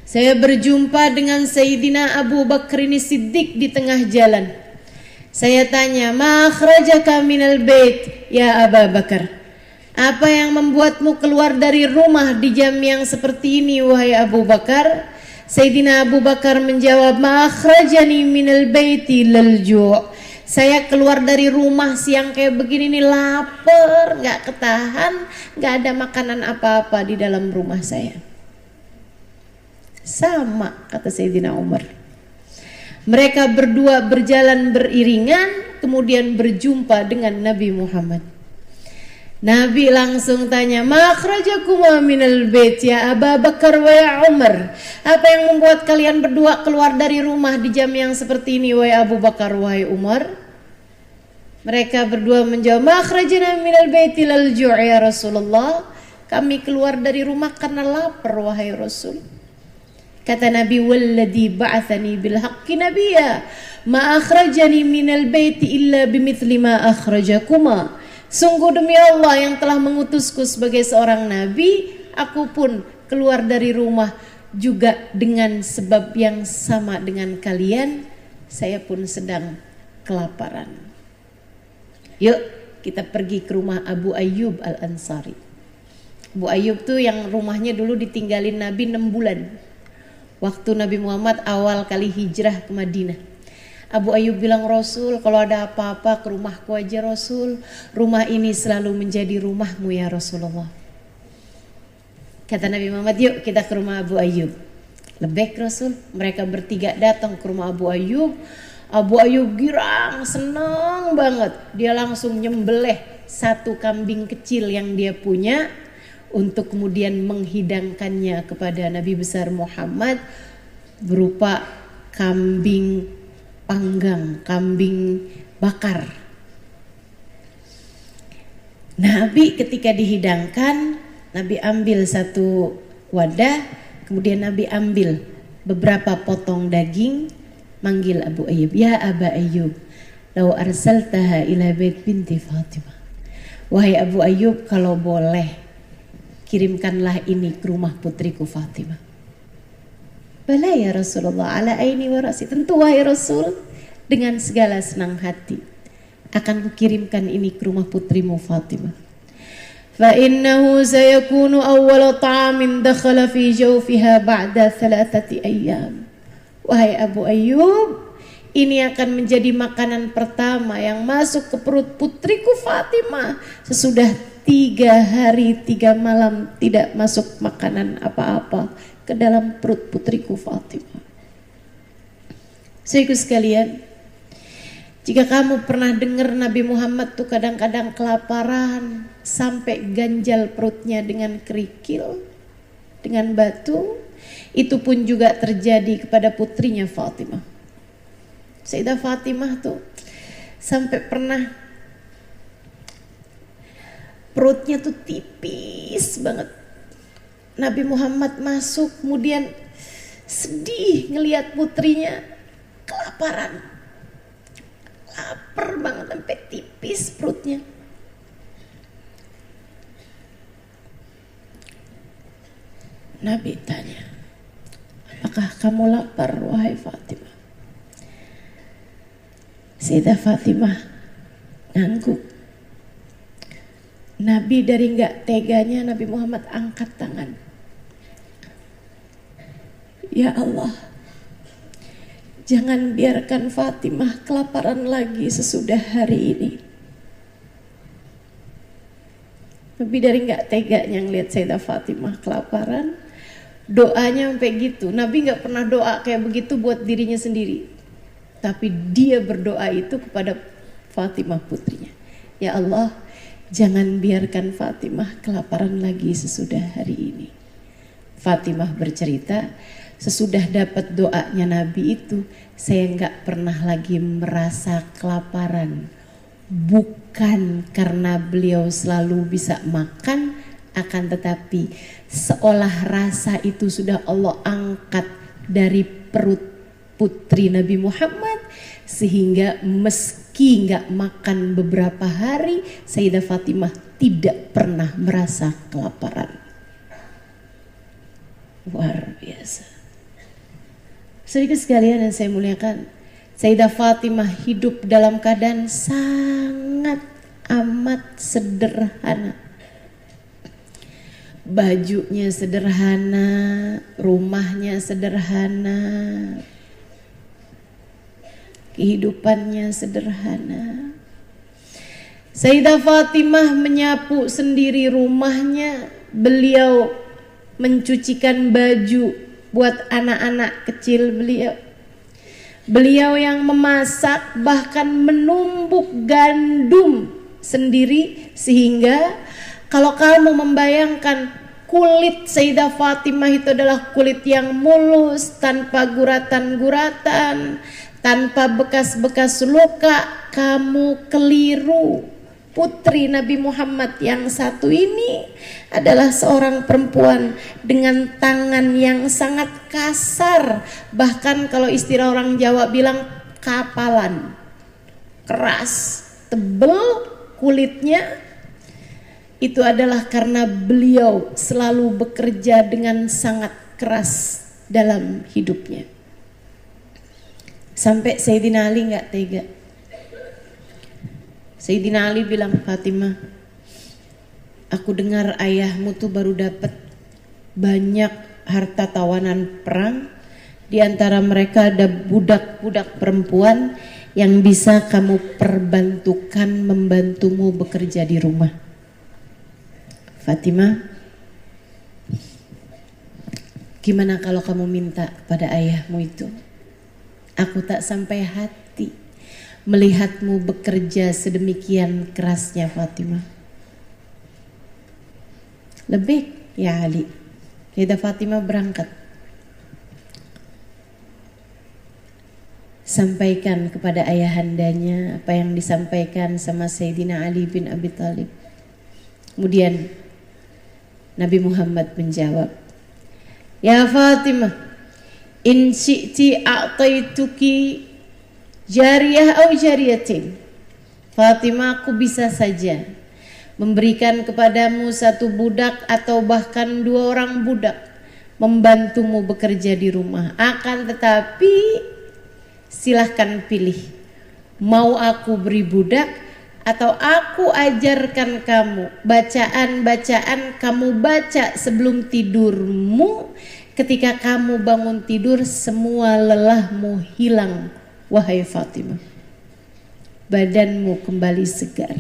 Saya berjumpa dengan Sayyidina Abu Bakr Siddiq di tengah jalan. Saya tanya, ma akhrajaka minal bait ya Abu Bakar? Apa yang membuatmu keluar dari rumah di jam yang seperti ini wahai Abu Bakar? Sayyidina Abu Bakar menjawab, ma akhrajani minal baiti lal ju'. Saya keluar dari rumah siang kayak begini nih, lapar, nggak ketahan, nggak ada makanan apa-apa di dalam rumah saya. Sama kata Sayyidina Umar. Mereka berdua berjalan beriringan, kemudian berjumpa dengan Nabi Muhammad. Nabi langsung tanya, ma akhrajakuma minal bait ya Abu Bakar wa ya Umar? Apa yang membuat kalian berdua keluar dari rumah di jam yang seperti ini wahai Abu Bakar wahai Umar? Mereka berdua menjawab, ma akhrajana minal baiti lal ju' ya Rasulullah. Kami keluar dari rumah karena lapar wahai Rasul. Kata Nabi, walladzi ba'atsani bil haqqi nabiyya ma akhrajani minal baiti illa bimithli ma akhrajakuma. Sungguh demi Allah yang telah mengutusku sebagai seorang nabi, aku pun keluar dari rumah juga dengan sebab yang sama dengan kalian. Saya pun sedang kelaparan. Yuk kita pergi ke rumah Abu Ayyub Al-Ansari. Abu Ayyub tuh yang rumahnya dulu ditinggalin Nabi 6 bulan. Waktu Nabi Muhammad awal kali hijrah ke Madinah. Abu Ayyub bilang, Rasul kalau ada apa-apa ke rumahku aja Rasul. Rumah ini selalu menjadi rumahmu ya Rasulullah. Kata Nabi Muhammad, yuk kita ke rumah Abu Ayyub. Lebek Rasul. Mereka bertiga datang ke rumah Abu Ayyub. Abu Ayyub girang, senang banget. Dia langsung nyembelih satu kambing kecil yang dia punya untuk kemudian menghidangkannya kepada Nabi besar Muhammad berupa kambing panggang, kambing bakar. Nabi ketika dihidangkan, Nabi ambil satu wadah, kemudian Nabi ambil beberapa potong daging, manggil Abu Ayyub, ya Aba Ayyub, lau arsaltaha ila bait binti Fatimah. Wahai Abu Ayyub, kalau boleh kirimkanlah ini ke rumah putriku Fatimah. Bala ya Rasulullah, ala aini wa rasi. Tentu wahai Rasul, dengan segala senang hati akan kukirimkan ini ke rumah putrimu Fatimah. Fa innahu sayakunu awwala ta'amin dakhala fi jawfiha ba'da 3 ayyam. Wahai Abu Ayyub, ini akan menjadi makanan pertama yang masuk ke perut putriku Fatimah sesudah 3 hari 3 malam tidak masuk makanan apa-apa ke dalam perut putriku Fatimah. Saudaraku sekalian, jika kamu pernah dengar Nabi Muhammad tuh kadang-kadang kelaparan sampai ganjal perutnya dengan kerikil, dengan batu, itu pun juga terjadi kepada putrinya Fatimah. Sayyidah Fatimah tuh sampai pernah perutnya tuh tipis banget. Nabi Muhammad masuk kemudian sedih ngelihat putrinya kelaparan, lapar banget sampai tipis perutnya. Nabi tanya, apakah kamu lapar wahai Fatimah? Sayyidah Fatimah ngangguk. Nabi dari nggak teganya Nabi Muhammad angkat tangan. Ya Allah, jangan biarkan Fatimah kelaparan lagi sesudah hari ini. Nabi dari nggak teganya ngelihat Sayyidah Fatimah kelaparan, doanya sampai gitu. Nabi nggak pernah doa kayak begitu buat dirinya sendiri, tapi dia berdoa itu kepada Fatimah putrinya. Ya Allah, jangan biarkan Fatimah kelaparan lagi sesudah hari ini. Fatimah bercerita, sesudah dapat doanya Nabi itu, saya nggak pernah lagi merasa kelaparan. Bukan karena beliau selalu bisa makan, akan tetapi seolah rasa itu sudah Allah angkat dari perut putri Nabi Muhammad, sehingga meski nggak makan beberapa hari, Sayyidah Fatimah tidak pernah merasa kelaparan. Luar biasa. Sedikit sekalian yang saya muliakan, Sayyidah Fatimah hidup dalam keadaan sangat amat sederhana. Bajunya sederhana, rumahnya sederhana, kehidupannya sederhana. Sayyidah Fatimah menyapu sendiri rumahnya, beliau mencucikan baju buat anak-anak kecil beliau. Beliau yang memasak, bahkan menumbuk gandum sendiri, sehingga kalau kamu membayangkan kulit Sayyidah Fatimah itu adalah kulit yang mulus, tanpa guratan-guratan, tanpa bekas-bekas luka, kamu keliru. Putri Nabi Muhammad yang satu ini adalah seorang perempuan dengan tangan yang sangat kasar, bahkan kalau istilah orang Jawa bilang kapalan, keras, tebal kulitnya. Itu adalah karena beliau selalu bekerja dengan sangat keras dalam hidupnya. Sampai Sayyidina Ali nggak tega. Sayyidina Ali bilang, Fatimah, aku dengar ayahmu tuh baru dapat banyak harta tawanan perang. Di antara mereka ada budak-budak perempuan yang bisa kamu perbantukan, membantumu bekerja di rumah. Fatimah, gimana kalau kamu minta pada ayahmu itu? Aku tak sampai hati melihatmu bekerja sedemikian kerasnya, Fatimah. Lebih ya Ali. Sayyidah Fatimah berangkat, sampaikan kepada ayahandanya apa yang disampaikan sama Sayyidina Ali bin Abi Thalib. Kemudian Nabi Muhammad menjawab, Ya Fatimah, in syi'ti a'taituki jariyah au jariyatin. Fatimah, aku bisa saja memberikan kepadamu satu budak atau bahkan 2 orang budak, membantumu bekerja di rumah. Akan tetapi silahkan pilih, mau aku beri budak atau aku ajarkan kamu bacaan-bacaan kamu baca sebelum tidurmu. Ketika kamu bangun tidur, semua lelahmu hilang, wahai Fatimah. Badanmu kembali segar.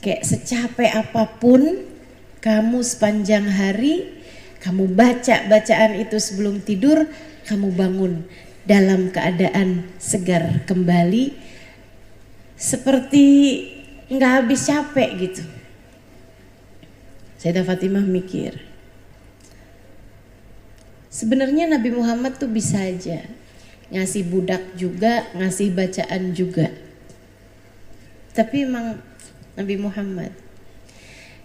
Kayak secapek apapun kamu sepanjang hari, kamu baca bacaan itu sebelum tidur, kamu bangun dalam keadaan segar kembali, seperti nggak habis capek gitu. Sayyidah Fatimah mikir, sebenarnya Nabi Muhammad tuh bisa aja ngasih budak juga, ngasih bacaan juga. Tapi emang Nabi Muhammad,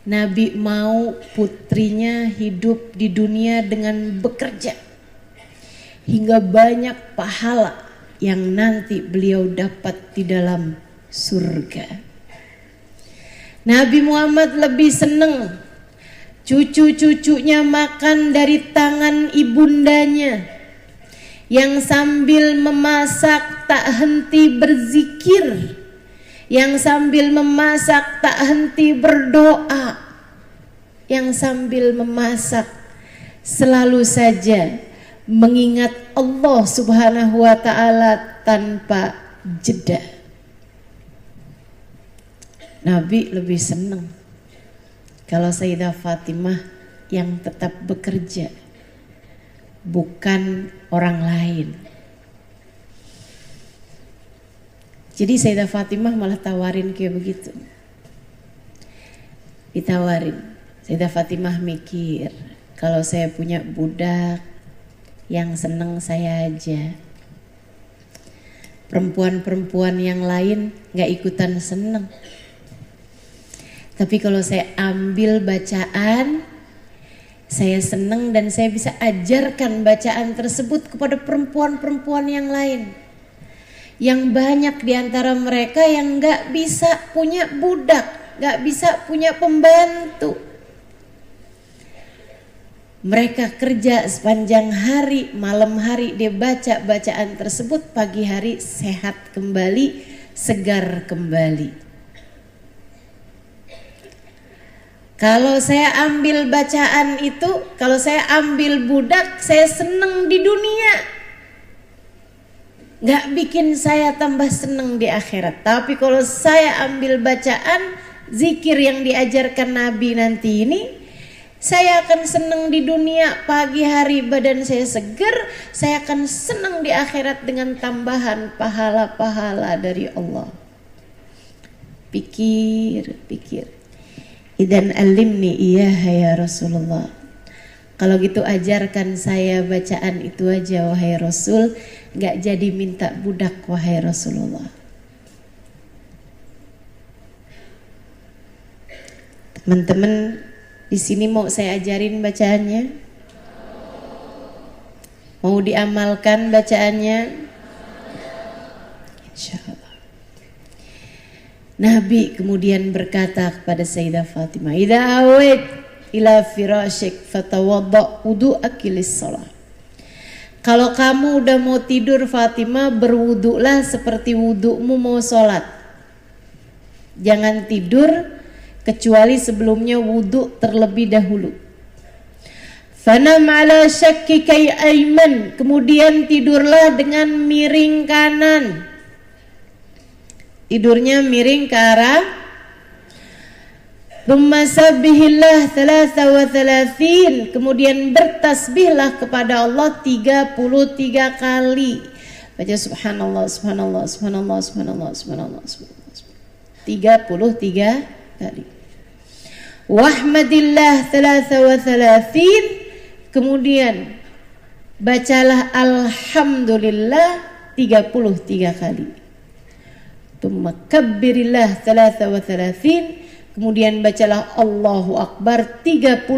Nabi mau putrinya hidup di dunia dengan bekerja hingga banyak pahala yang nanti beliau dapat di dalam surga. Nabi Muhammad lebih senang cucu-cucunya makan dari tangan ibundanya yang sambil memasak tak henti berzikir, yang sambil memasak tak henti berdoa, yang sambil memasak selalu saja mengingat Allah Subhanahu wa ta'ala tanpa jeda. Nabi lebih senang kalau Sayyidah Fatimah yang tetap bekerja, bukan orang lain. Jadi Sayyidah Fatimah malah tawarin kayak begitu. Ditawarin. Sayyidah Fatimah mikir, kalau saya punya budak, yang seneng saya aja. Perempuan-perempuan yang lain gak ikutan seneng. Tapi kalau saya ambil bacaan Saya senang dan saya bisa ajarkan bacaan tersebut kepada perempuan-perempuan yang lain. Yang banyak diantara mereka yang gak bisa punya budak, gak bisa punya pembantu. Mereka kerja sepanjang hari, malam hari dia baca bacaan tersebut, pagi hari sehat kembali, segar kembali. Kalau saya ambil bacaan itu, kalau saya ambil budak, saya senang di dunia. Gak bikin saya tambah senang di akhirat. Tapi kalau saya ambil bacaan, zikir yang diajarkan Nabi nanti ini, saya akan senang di dunia, pagi hari badan saya segar, saya akan senang di akhirat dengan tambahan pahala-pahala dari Allah. Pikir. Idan alimni iyaha ya Rasulullah. Kalau gitu ajarkan saya bacaan itu aja wahai Rasul, gak jadi minta budak wahai Rasulullah. Teman-teman di sini mau saya ajarin bacaannya? Mau diamalkan bacaannya? Insyaallah. Nabi kemudian berkata kepada Sayyidah Fatimah, "Idza await ila firashik fatawadda wudu'aki lis-shalah." Kalau kamu udah mau tidur Fatimah, berwudulah seperti wudu'mu mau sholat. Jangan tidur kecuali sebelumnya wudu terlebih dahulu. Fanam ala syakkiki ayman, kemudian tidurlah dengan miring kanan. Tidurnya miring ke arah. Thumma sabbihillah 33, kemudian bertasbihlah kepada Allah 33 kali. Baca subhanallah, subhanallah, subhanallah, subhanallah, subhanallah, subhanallah. 33 kali. Wahmadillah 33, kemudian bacalah alhamdulillah 33 kali. Tsumma kabbirillah 33, kemudian bacalah Allahu Akbar 33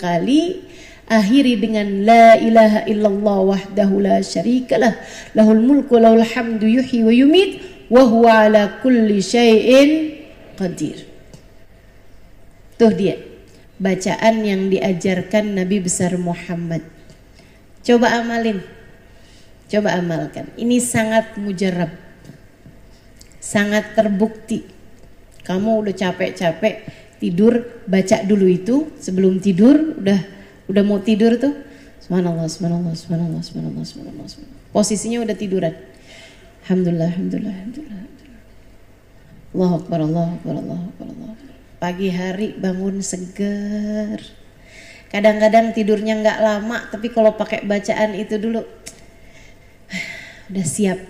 kali. Akhiri dengan la ilaha illallah wahdahu la syarikalah, lahul mulku wa lahul hamdu yuhyi wa yumit wa huwa ala kulli syai'in qadir. Tuh dia bacaan yang diajarkan Nabi besar Muhammad. Coba amalin, coba amalkan. Ini sangat mujarab, sangat terbukti. Kamu udah capek-capek tidur, baca dulu itu sebelum tidur. Udah mau tidur tuh, subhanallah, subhanallah, subhanallah, subhanallah, subhanallah, subhanallah. Posisinya udah tiduran. Alhamdulillah, alhamdulillah, alhamdulillah, alhamdulillah. Allahu Akbar, Allahu Akbar, Allahu Akbar, Allahu Akbar. Pagi hari bangun segar. Kadang-kadang tidurnya nggak lama, tapi kalau pakai bacaan itu dulu, udah siap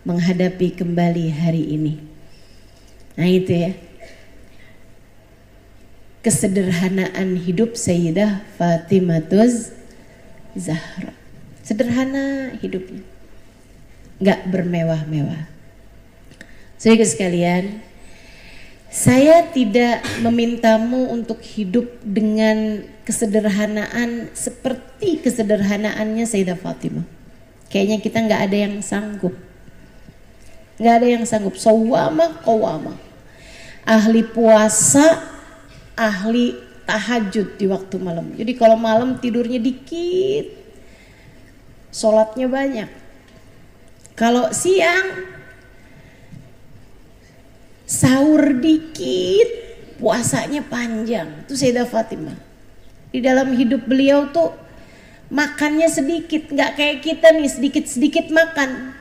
menghadapi kembali hari ini. Nah itu ya, kesederhanaan hidup Sayyidah Fatimah Zahra. Sederhana hidupnya, nggak bermewah-mewah. Saudara sekalian, saya tidak memintamu untuk hidup dengan kesederhanaan seperti kesederhanaannya Sayyidah Fatimah. Kayaknya kita nggak ada yang sanggup. Nggak ada yang sanggup. Sawamah qawamah, ahli puasa, ahli tahajud di waktu malam. Jadi kalau malam tidurnya dikit, sholatnya banyak. Kalau siang sahur dikit, puasanya panjang. Itu Sayyidah Fatimah. Di dalam hidup beliau tuh makannya sedikit, nggak kayak kita nih sedikit-sedikit makan.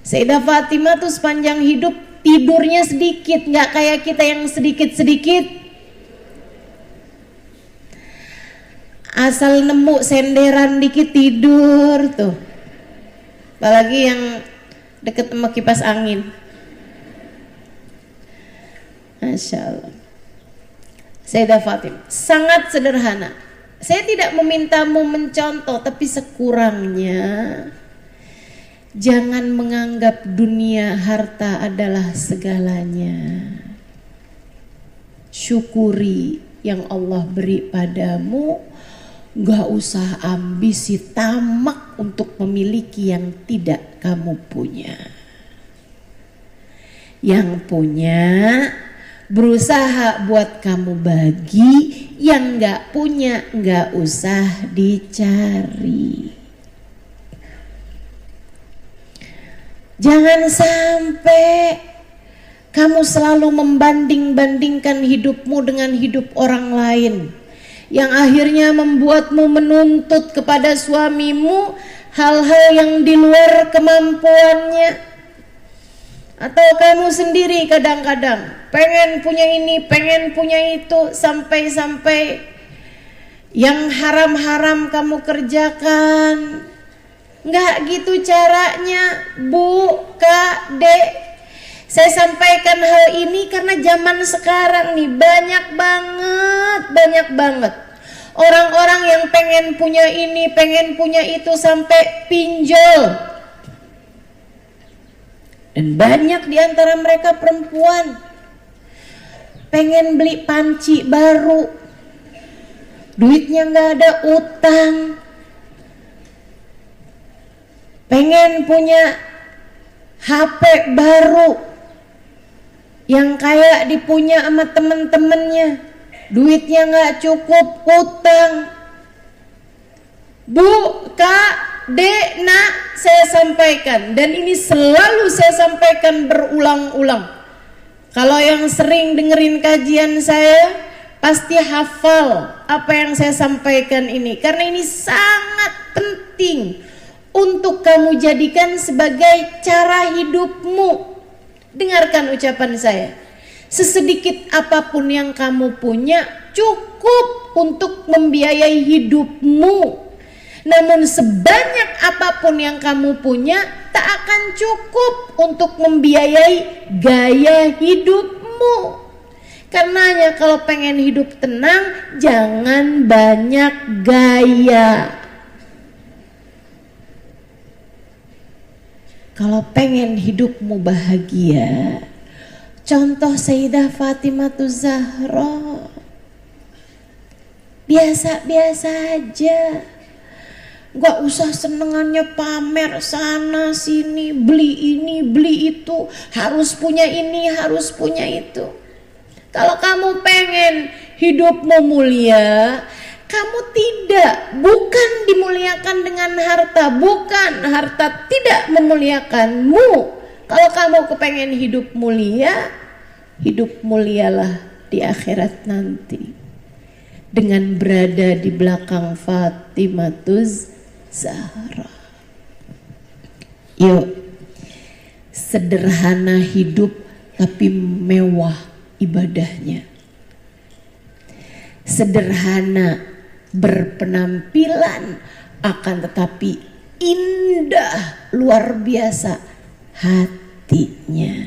Sayyidah Fatimah tuh sepanjang hidup tidurnya sedikit, nggak kayak kita yang sedikit-sedikit. Asal nemu senderan dikit tidur tuh. Apalagi yang deket sama kipas angin. Masya Allah. Sayyidah Fatimah sangat sederhana. Saya tidak memintamu mencontoh, tapi sekurangnya jangan menganggap dunia harta adalah segalanya. syukuri yang Allah beri padamu. Gak usah ambisi tamak untuk memiliki yang tidak kamu punya. Yang punya berusaha buat kamu bagi, yang gak punya gak usah dicari. Jangan sampai kamu selalu membanding-bandingkan hidupmu dengan hidup orang lain, yang akhirnya membuatmu menuntut kepada suamimu hal-hal yang di luar kemampuannya. Atau kamu sendiri kadang-kadang pengen punya ini, pengen punya itu, sampai-sampai yang haram-haram kamu kerjakan. Nggak gitu caranya, Bu, Kak, Dek. Saya sampaikan hal ini karena zaman sekarang nih banyak banget orang-orang yang pengen punya ini, pengen punya itu, sampai pinjol. Dan banyak di antara mereka perempuan pengen beli panci baru, duitnya nggak ada, utang. Pengen punya HP baru yang kayak dipunya sama temen-temennya, duitnya nggak cukup, utang. Bu, Kak, Dek, Nak, saya sampaikan, dan ini selalu saya sampaikan berulang-ulang. Kalau yang sering dengerin kajian saya pasti hafal apa yang saya sampaikan ini, karena ini sangat penting untuk kamu jadikan sebagai cara hidupmu. Dengarkan ucapan saya. Sesedikit apapun yang kamu punya cukup untuk membiayai hidupmu. Namun sebanyak apapun yang kamu punya tak akan cukup untuk membiayai gaya hidupmu. Karenanya kalau pengen hidup tenang, jangan banyak gaya. Kalau pengen hidupmu bahagia, contoh Sayyidah Fatimah Zahra, biasa-biasa aja. Gak usah senengannya pamer sana sini, beli ini beli itu, harus punya ini harus punya itu. Kalau kamu pengen hidupmu mulia, kamu bukan dimuliakan dengan harta, bukan harta tidak memuliakanmu. Kalau kamu kepengen hidup mulialah di akhirat nanti dengan berada di belakang Fatimah Zahra. Yuk, sederhana hidup tapi mewah ibadahnya. Sederhana berpenampilan akan tetapi indah luar biasa hatinya.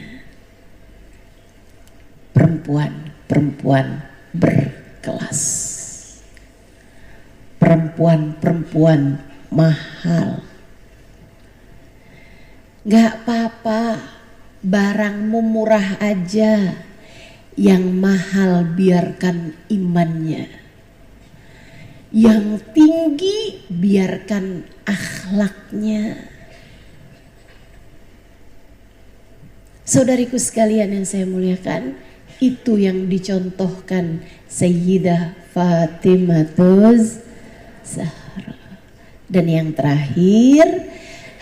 Perempuan berkelas, perempuan mahal. Gak apa-apa, barangmu murah aja, yang mahal biarkan imannya, yang tinggi biarkan akhlaknya. Saudariku sekalian yang saya muliakan, itu yang dicontohkan Sayyidah Fatimah Zahra. Dan yang terakhir,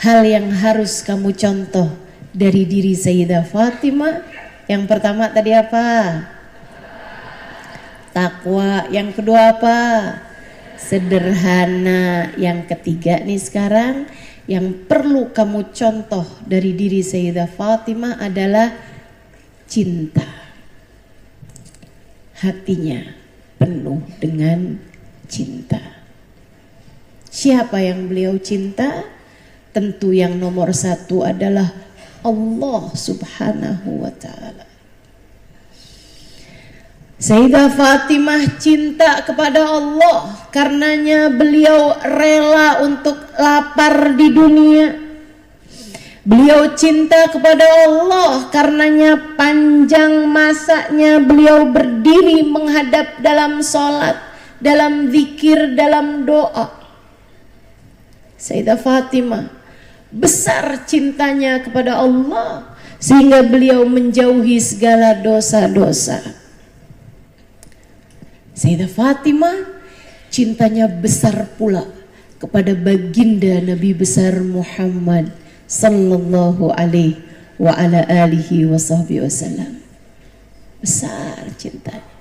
hal yang harus kamu contoh dari diri Sayyidah Fatimah, yang pertama tadi apa? Takwa. Yang kedua apa? Sederhana. Yang ketiga nih sekarang, yang perlu kamu contoh dari diri Sayyidah Fatimah adalah cinta. Hatinya penuh dengan cinta. Siapa yang beliau cinta? Tentu yang nomor satu adalah Allah Subhanahu wa ta'ala. Sayyidah Fatimah cinta kepada Allah, karenanya beliau rela untuk lapar di dunia, Beliau cinta kepada Allah, karenanya panjang masanya beliau berdiri menghadap dalam sholat, dalam zikir, dalam doa. Sayyidah Fatimah besar cintanya kepada Allah sehingga beliau menjauhi segala dosa-dosa. Sayyidah Fatimah cintanya besar pula kepada baginda Nabi besar Muhammad sallallahu alaihi wa ala alihi wa sahbihi wasallam. Besar cintanya,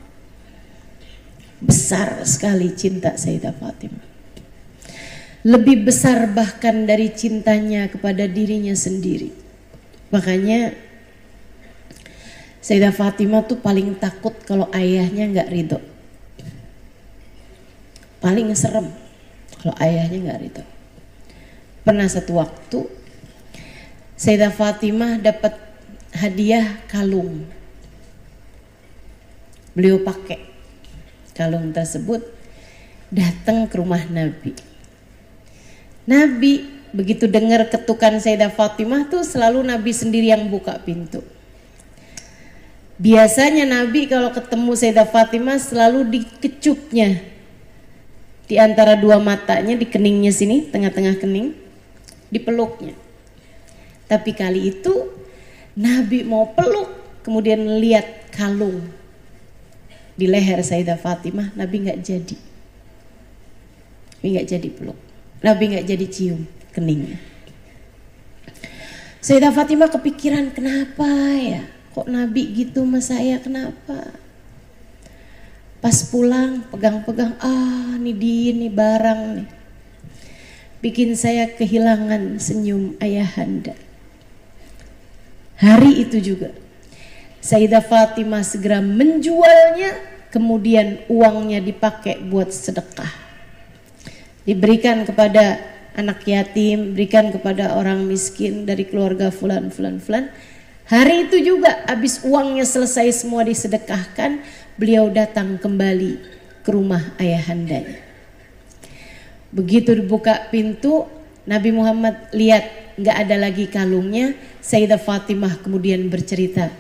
besar sekali cinta Sayyidah Fatimah, lebih besar bahkan dari cintanya kepada dirinya sendiri. Makanya Sayyidah Fatimah tuh paling takut kalau ayahnya nggak ridho, paling serem kalau ayahnya nggak ridho. Pernah satu waktu Sayyidah Fatimah dapat hadiah kalung. Beliau pakai kalung tersebut, datang ke rumah Nabi. Nabi begitu dengar ketukan Sayyidah Fatimah tuh selalu Nabi sendiri yang buka pintu. Biasanya Nabi kalau ketemu Sayyidah Fatimah selalu dikecupnya di antara dua matanya, di keningnya sini, tengah-tengah kening, dipeluknya. Tapi kali itu Nabi mau peluk, kemudian lihat kalung di leher Sayyidah Fatimah, Nabi nggak jadi. Nabi nggak jadi peluk, Nabi nggak jadi cium keningnya. Sayyidah Fatimah kepikiran, kenapa ya? Kok Nabi gitu sama saya, kenapa? Pas pulang pegang-pegang, ini barang nih, bikin saya kehilangan senyum ayahanda. Hari itu juga Sayyidah Fatimah segera menjualnya, kemudian uangnya dipakai buat sedekah, diberikan kepada anak yatim, berikan kepada orang miskin dari keluarga fulan. Hari itu juga habis uangnya selesai semua disedekahkan, beliau datang kembali ke rumah ayahandanya. Begitu dibuka pintu, Nabi Muhammad lihat nggak ada lagi kalungnya. Sayyidah Fatimah kemudian bercerita,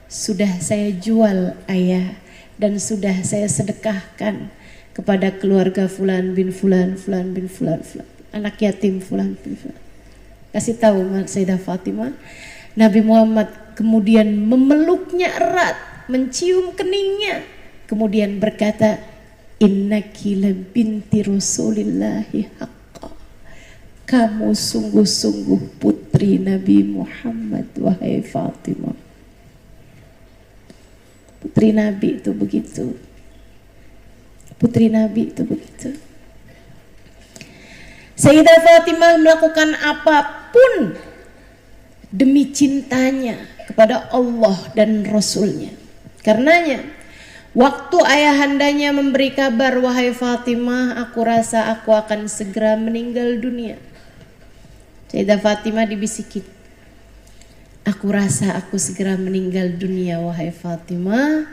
sudah saya jual ayah dan sudah saya sedekahkan kepada keluarga fulan bin fulan, anak yatim fulan bin fulan. Kasih tahu Sayyidah Fatimah. Nabi Muhammad kemudian memeluknya erat, mencium keningnya, kemudian berkata, innaki la binti Rasulillahi haqqa. Kamu sungguh-sungguh putri Nabi Muhammad, wahai Fatimah. Putri Nabi itu begitu. Putri Nabi itu begitu. Sayyidah Fatimah melakukan apapun demi cintanya kepada Allah dan Rasulnya. Karenanya waktu ayahandanya memberi kabar, wahai Fatimah, aku rasa aku akan segera meninggal dunia. Sayyidah Fatimah dibisikin, aku rasa aku segera meninggal dunia wahai Fatimah,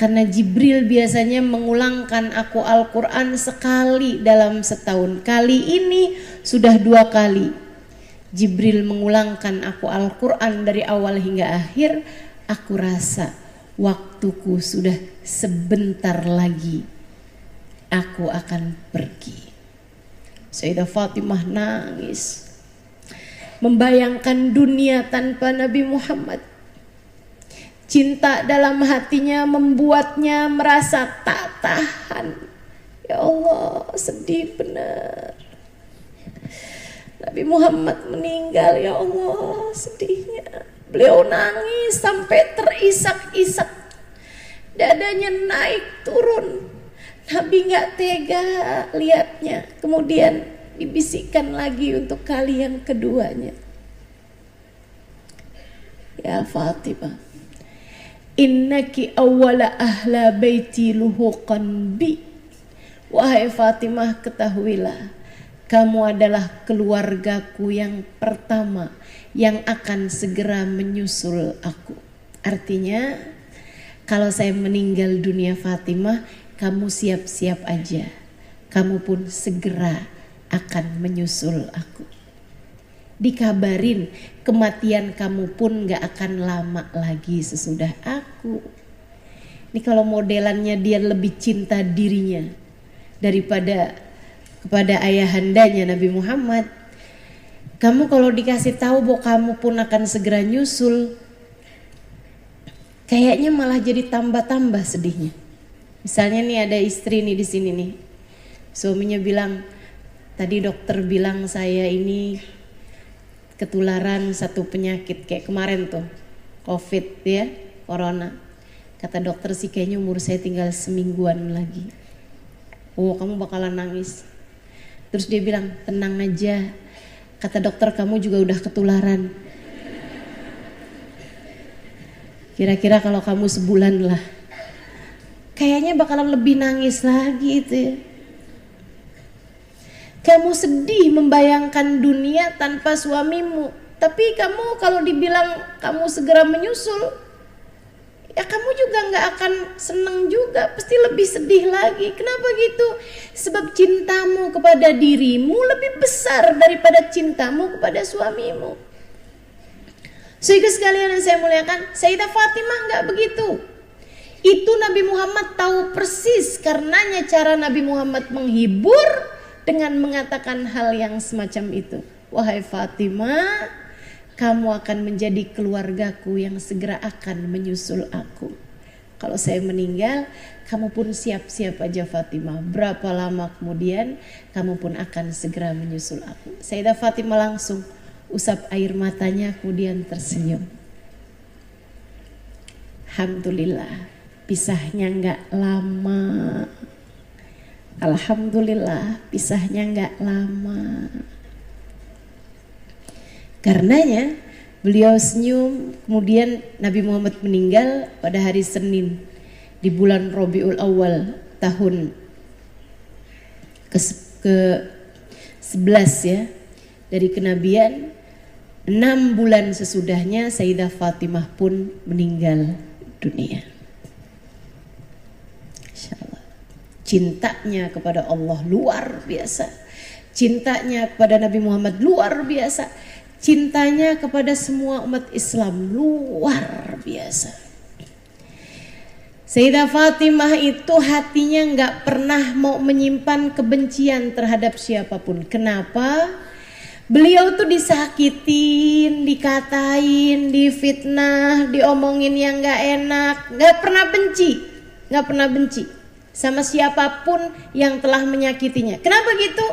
karena Jibril biasanya mengulangkan aku Al-Quran sekali dalam setahun. Kali ini sudah 2 kali Jibril mengulangkan aku Al-Quran dari awal hingga akhir. Aku rasa waktuku sudah sebentar lagi, aku akan pergi. Sayyidah Fatimah nangis, membayangkan dunia tanpa Nabi Muhammad. Cinta dalam hatinya membuatnya merasa tak tahan. Ya Allah, sedih benar. Nabi Muhammad meninggal, ya Allah, sedihnya. Beliau nangis sampai terisak-isak, dadanya naik turun. Nabi nggak tega lihatnya. Kemudian dibisikkan lagi untuk kali yang keduanya, ya Fatimah, innaki awwala ahla baiti luhuqan bi. Wahai Fatimah, ketahuilah, kamu adalah keluargaku yang pertama yang akan segera menyusul aku. Artinya, kalau saya meninggal dunia Fatimah, kamu siap-siap aja. Kamu pun segera akan menyusul aku. Dikabarin kematian kamu pun gak akan lama lagi sesudah aku. Ini kalau modelannya dia lebih cinta dirinya daripada kepada ayahandanya Nabi Muhammad. Kamu kalau dikasih tahu bahwa kamu pun akan segera nyusul, kayaknya malah jadi tambah-tambah sedihnya. Misalnya nih ada istri nih di sini nih, suaminya bilang, tadi dokter bilang saya ini ketularan satu penyakit kayak kemarin tuh, COVID ya, corona. Kata dokter sih kayaknya umur saya tinggal semingguan lagi. Oh kamu bakalan nangis. Terus dia bilang, tenang aja, kata dokter kamu juga udah ketularan. Kira-kira kalau kamu sebulan lah, kayaknya bakalan lebih nangis lagi itu ya. Kamu sedih membayangkan dunia tanpa suamimu, tapi kamu kalau dibilang kamu segera menyusul, ya kamu juga gak akan senang juga, pasti lebih sedih lagi. Kenapa gitu? Sebab cintamu kepada dirimu lebih besar daripada cintamu kepada suamimu. Sehingga sekalian yang saya muliakan, Sayyidah Fatimah gak begitu. Itu Nabi Muhammad tahu persis, karenanya cara Nabi Muhammad menghibur dengan mengatakan hal yang semacam itu. Wahai Fatimah, kamu akan menjadi keluargaku yang segera akan menyusul aku. Kalau saya meninggal, kamu pun siap-siap aja Fatimah. Berapa lama kemudian, kamu pun akan segera menyusul aku. Sayyidah Fatimah langsung usap air matanya, kemudian tersenyum. Alhamdulillah, pisahnya gak lama. Alhamdulillah, pisahnya gak lama. Karenanya beliau senyum. Kemudian Nabi Muhammad meninggal pada hari Senin di bulan Rabiul Awal tahun ke-11 ya dari kenabian. 6 bulan sesudahnya Sayyidah Fatimah pun meninggal dunia. Insyaallah. Cintanya kepada Allah luar biasa. Cintanya kepada Nabi Muhammad luar biasa. Cintanya kepada semua umat Islam luar biasa. Sayyidah Fatimah itu hatinya gak pernah mau menyimpan kebencian terhadap siapapun. Kenapa? Beliau tuh disakitin, dikatain, difitnah, diomongin yang gak enak, gak pernah benci, gak pernah benci sama siapapun yang telah menyakitinya. Kenapa gitu?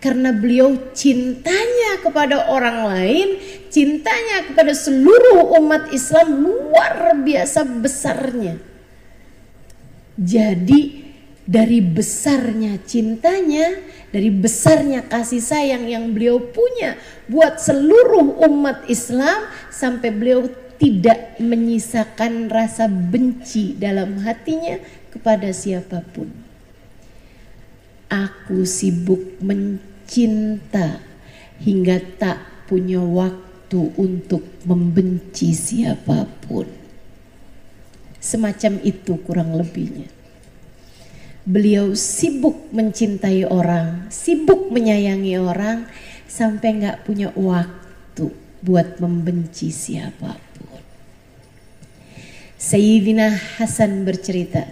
Karena beliau cintanya kepada orang lain, cintanya kepada seluruh umat Islam luar biasa besarnya. Jadi dari besarnya cintanya, dari besarnya kasih sayang yang beliau punya buat seluruh umat Islam, sampai beliau tidak menyisakan rasa benci dalam hatinya kepada siapapun. Aku sibuk mencinta hingga tak punya waktu untuk membenci siapapun. Semacam itu kurang lebihnya. Beliau sibuk mencintai orang, sibuk menyayangi orang, sampai gak punya waktu buat membenci siapapun. Sayyidina Hasan bercerita,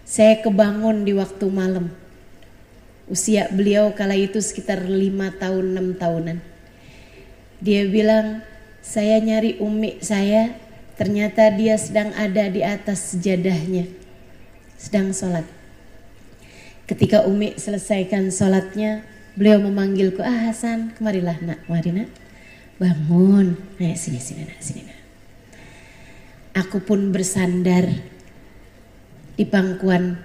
saya kebangun di waktu malam. Usia beliau kala itu sekitar 5 tahun 6 tahunan. Dia bilang, saya nyari umi saya, ternyata dia sedang ada di atas sejadahnya, sedang sholat. Ketika umi selesaikan sholatnya, beliau memanggilku, Hasan, kemarilah nak, mari nak, bangun, sini nak, sini nak. Aku pun bersandar di pangkuan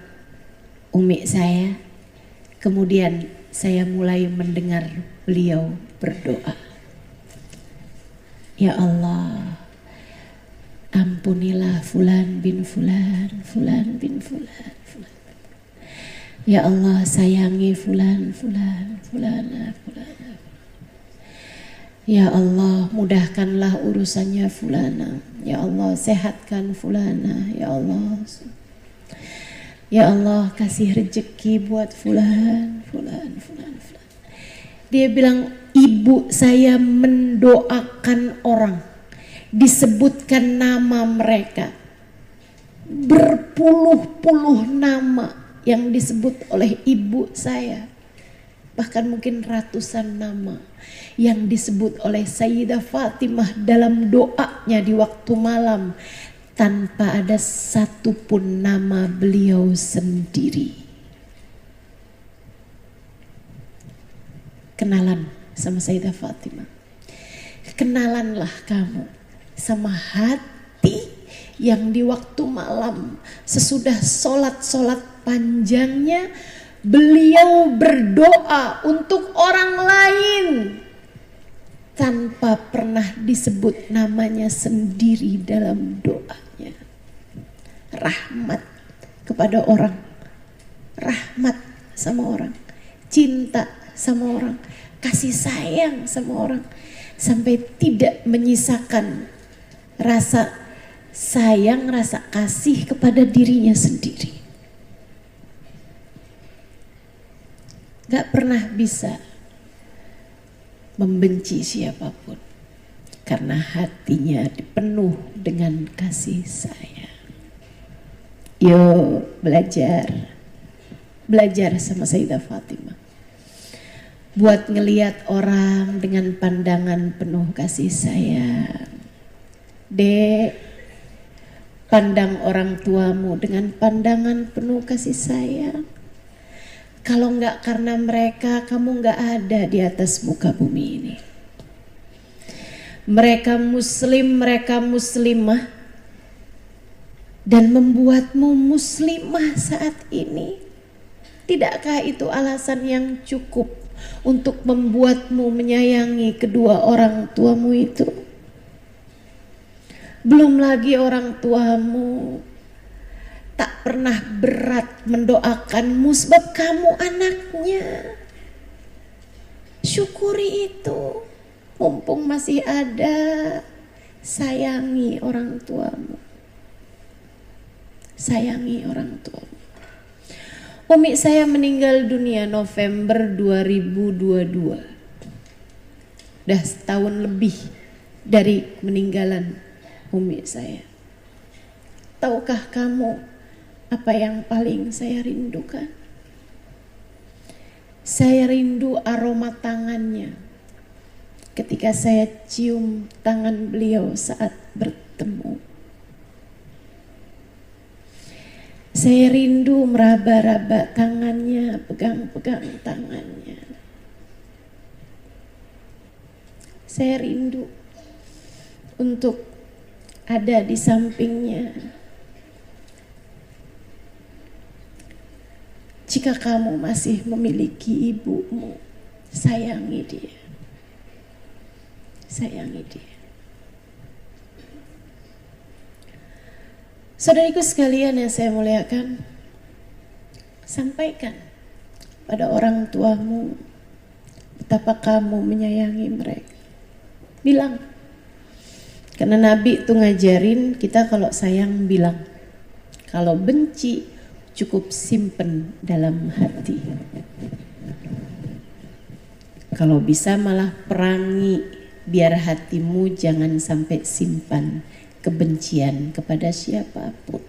umi saya. Kemudian saya mulai mendengar beliau berdoa. Ya Allah, ampunilah fulan bin fulan, fulan bin fulan, fulan. Ya Allah, sayangi fulan, fulan, fulan, fulan. Ya Allah, mudahkanlah urusannya fulana. Ya Allah, sehatkan fulana. Ya Allah. Ya Allah, kasih rezeki buat fulan, fulan, fulan, fulan. Dia bilang, ibu saya mendoakan orang, disebutkan nama mereka, berpuluh-puluh nama yang disebut oleh ibu saya, bahkan mungkin ratusan nama yang disebut oleh Sayyidah Fatimah dalam doanya di waktu malam, tanpa ada satupun nama beliau sendiri. Kenalan sama Sayyidah Fatimah. Kenalanlah kamu sama hati yang di waktu malam sesudah sholat panjangnya beliau berdoa untuk orang lain tanpa pernah disebut namanya sendiri dalam doanya. Rahmat kepada orang, rahmat sama orang, cinta sama orang, kasih sayang sama orang, sampai tidak menyisakan rasa sayang, rasa kasih kepada dirinya sendiri. Gak pernah bisa membenci siapapun karena hatinya dipenuh dengan kasih sayang. Yuk belajar sama Sayyidah Fatimah. Buat ngelihat orang dengan pandangan penuh kasih sayang. Dek, pandang orang tuamu dengan pandangan penuh kasih sayang. Kalau enggak karena mereka, kamu enggak ada di atas muka bumi ini. Mereka muslim, mereka muslimah, dan membuatmu muslimah saat ini. Tidakkah itu alasan yang cukup untuk membuatmu menyayangi kedua orang tuamu itu? Belum lagi orang tuamu tak pernah berat mendoakanmu sebab kamu anaknya. Syukuri itu, mumpung masih ada. Sayangi orang tuamu, sayangi orang tuamu. Umi saya meninggal dunia November 2022. Udah setahun lebih dari meninggalan umi saya. Tahukah kamu apa yang paling saya rindukan? Saya rindu aroma tangannya ketika saya cium tangan beliau saat bertemu. Saya rindu meraba-raba tangannya, pegang-pegang tangannya. Saya rindu untuk ada di sampingnya. Jika kamu masih memiliki ibumu, sayangi dia. Sayangi dia. Saudariku sekalian yang saya muliakan, sampaikan pada orang tuamu betapa kamu menyayangi mereka. Bilang, karena Nabi itu ngajarin kita kalau sayang bilang, kalau benci cukup simpen dalam hati. Kalau bisa malah perangi, biar hatimu jangan sampai simpan kebencian kepada siapapun.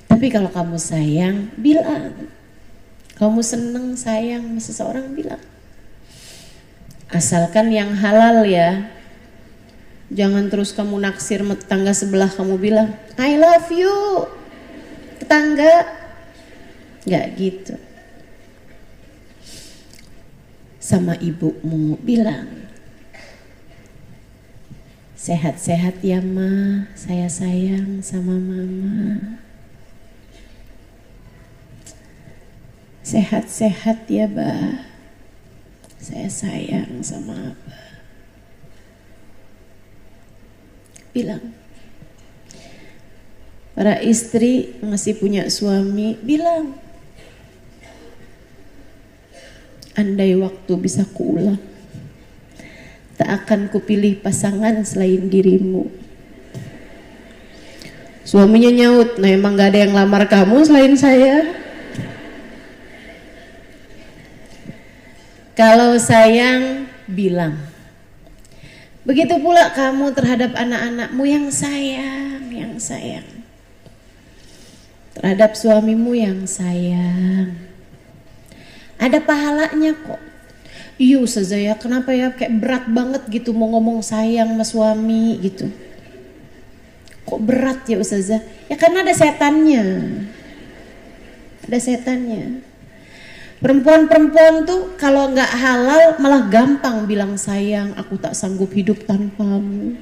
Tapi kalau kamu sayang, bilang. Kamu seneng sayang sama seseorang, bilang. Asalkan yang halal ya. Jangan terus kamu naksir tetangga sebelah, kamu bilang I love you tetangga. Gak gitu. Sama ibumu bilang, sehat-sehat ya ma, saya sayang sama mama. Sehat-sehat ya ba, saya sayang sama abah. Bilang. Para istri masih punya suami, bilang. Andai waktu bisa kuulang, tak akan kupilih pasangan selain dirimu. Suaminya nyaut, nah emang gak ada yang lamar kamu selain saya? Kalau sayang, bilang. Begitu pula kamu terhadap anak-anakmu yang sayang. Terhadap suamimu yang sayang. Ada pahalanya kok. Iya Ustazah ya, kenapa ya kayak berat banget gitu mau ngomong sayang sama suami gitu. Kok berat ya Ustazah? Ya karena ada setannya. Ada setannya. Perempuan-perempuan tuh kalau nggak halal malah gampang bilang sayang, aku tak sanggup hidup tanpamu.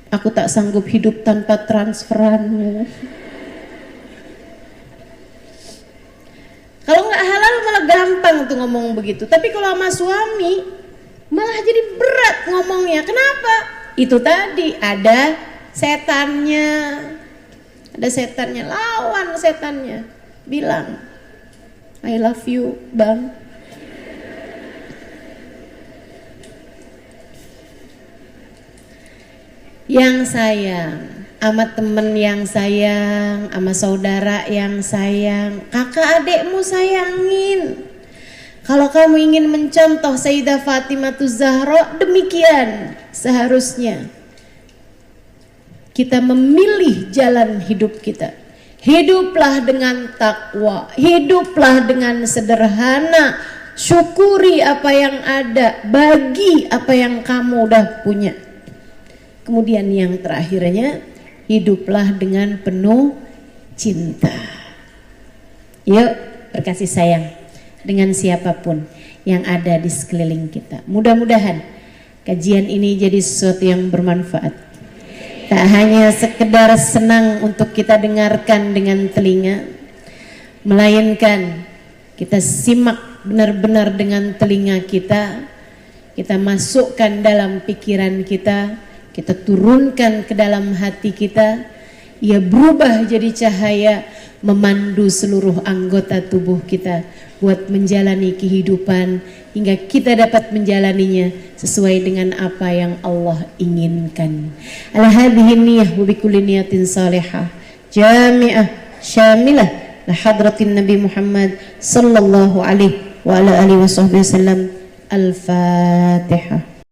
Aku tak sanggup hidup tanpa transferanmu. Kalau nggak halal malah gampang tuh ngomong begitu. Tapi kalau sama suami malah jadi berat ngomongnya. Kenapa? Itu tadi ada setannya. Ada setannya, lawan setannya. Bilang, I love you, Bang. Yang sayang, sama temen yang sayang, sama saudara yang sayang, kakak adekmu sayangin. Kalau kamu ingin mencontoh Sayyidah Fatimah Zahra, demikian seharusnya kita memilih jalan hidup kita. Hiduplah dengan takwa, hiduplah dengan sederhana, syukuri apa yang ada, bagi apa yang kamu udah punya. Kemudian yang terakhirnya, hiduplah dengan penuh cinta. Yuk berkasih sayang dengan siapapun yang ada di sekeliling kita. Mudah-mudahan kajian ini jadi sesuatu yang bermanfaat. Tak hanya sekedar senang untuk kita dengarkan dengan telinga, melainkan kita simak benar-benar dengan telinga kita, kita masukkan dalam pikiran kita, kita turunkan ke dalam hati kita, ia berubah jadi cahaya memandu seluruh anggota tubuh kita buat menjalani kehidupan hingga kita dapat menjalaninya sesuai dengan apa yang Allah inginkan. Ala hadhihi niyyah wa bikulli niyatin salihah jami'ah syamilah la hadratin Nabi Muhammad sallallahu alaihi wa ala alihi wasallam. Al-Fatihah.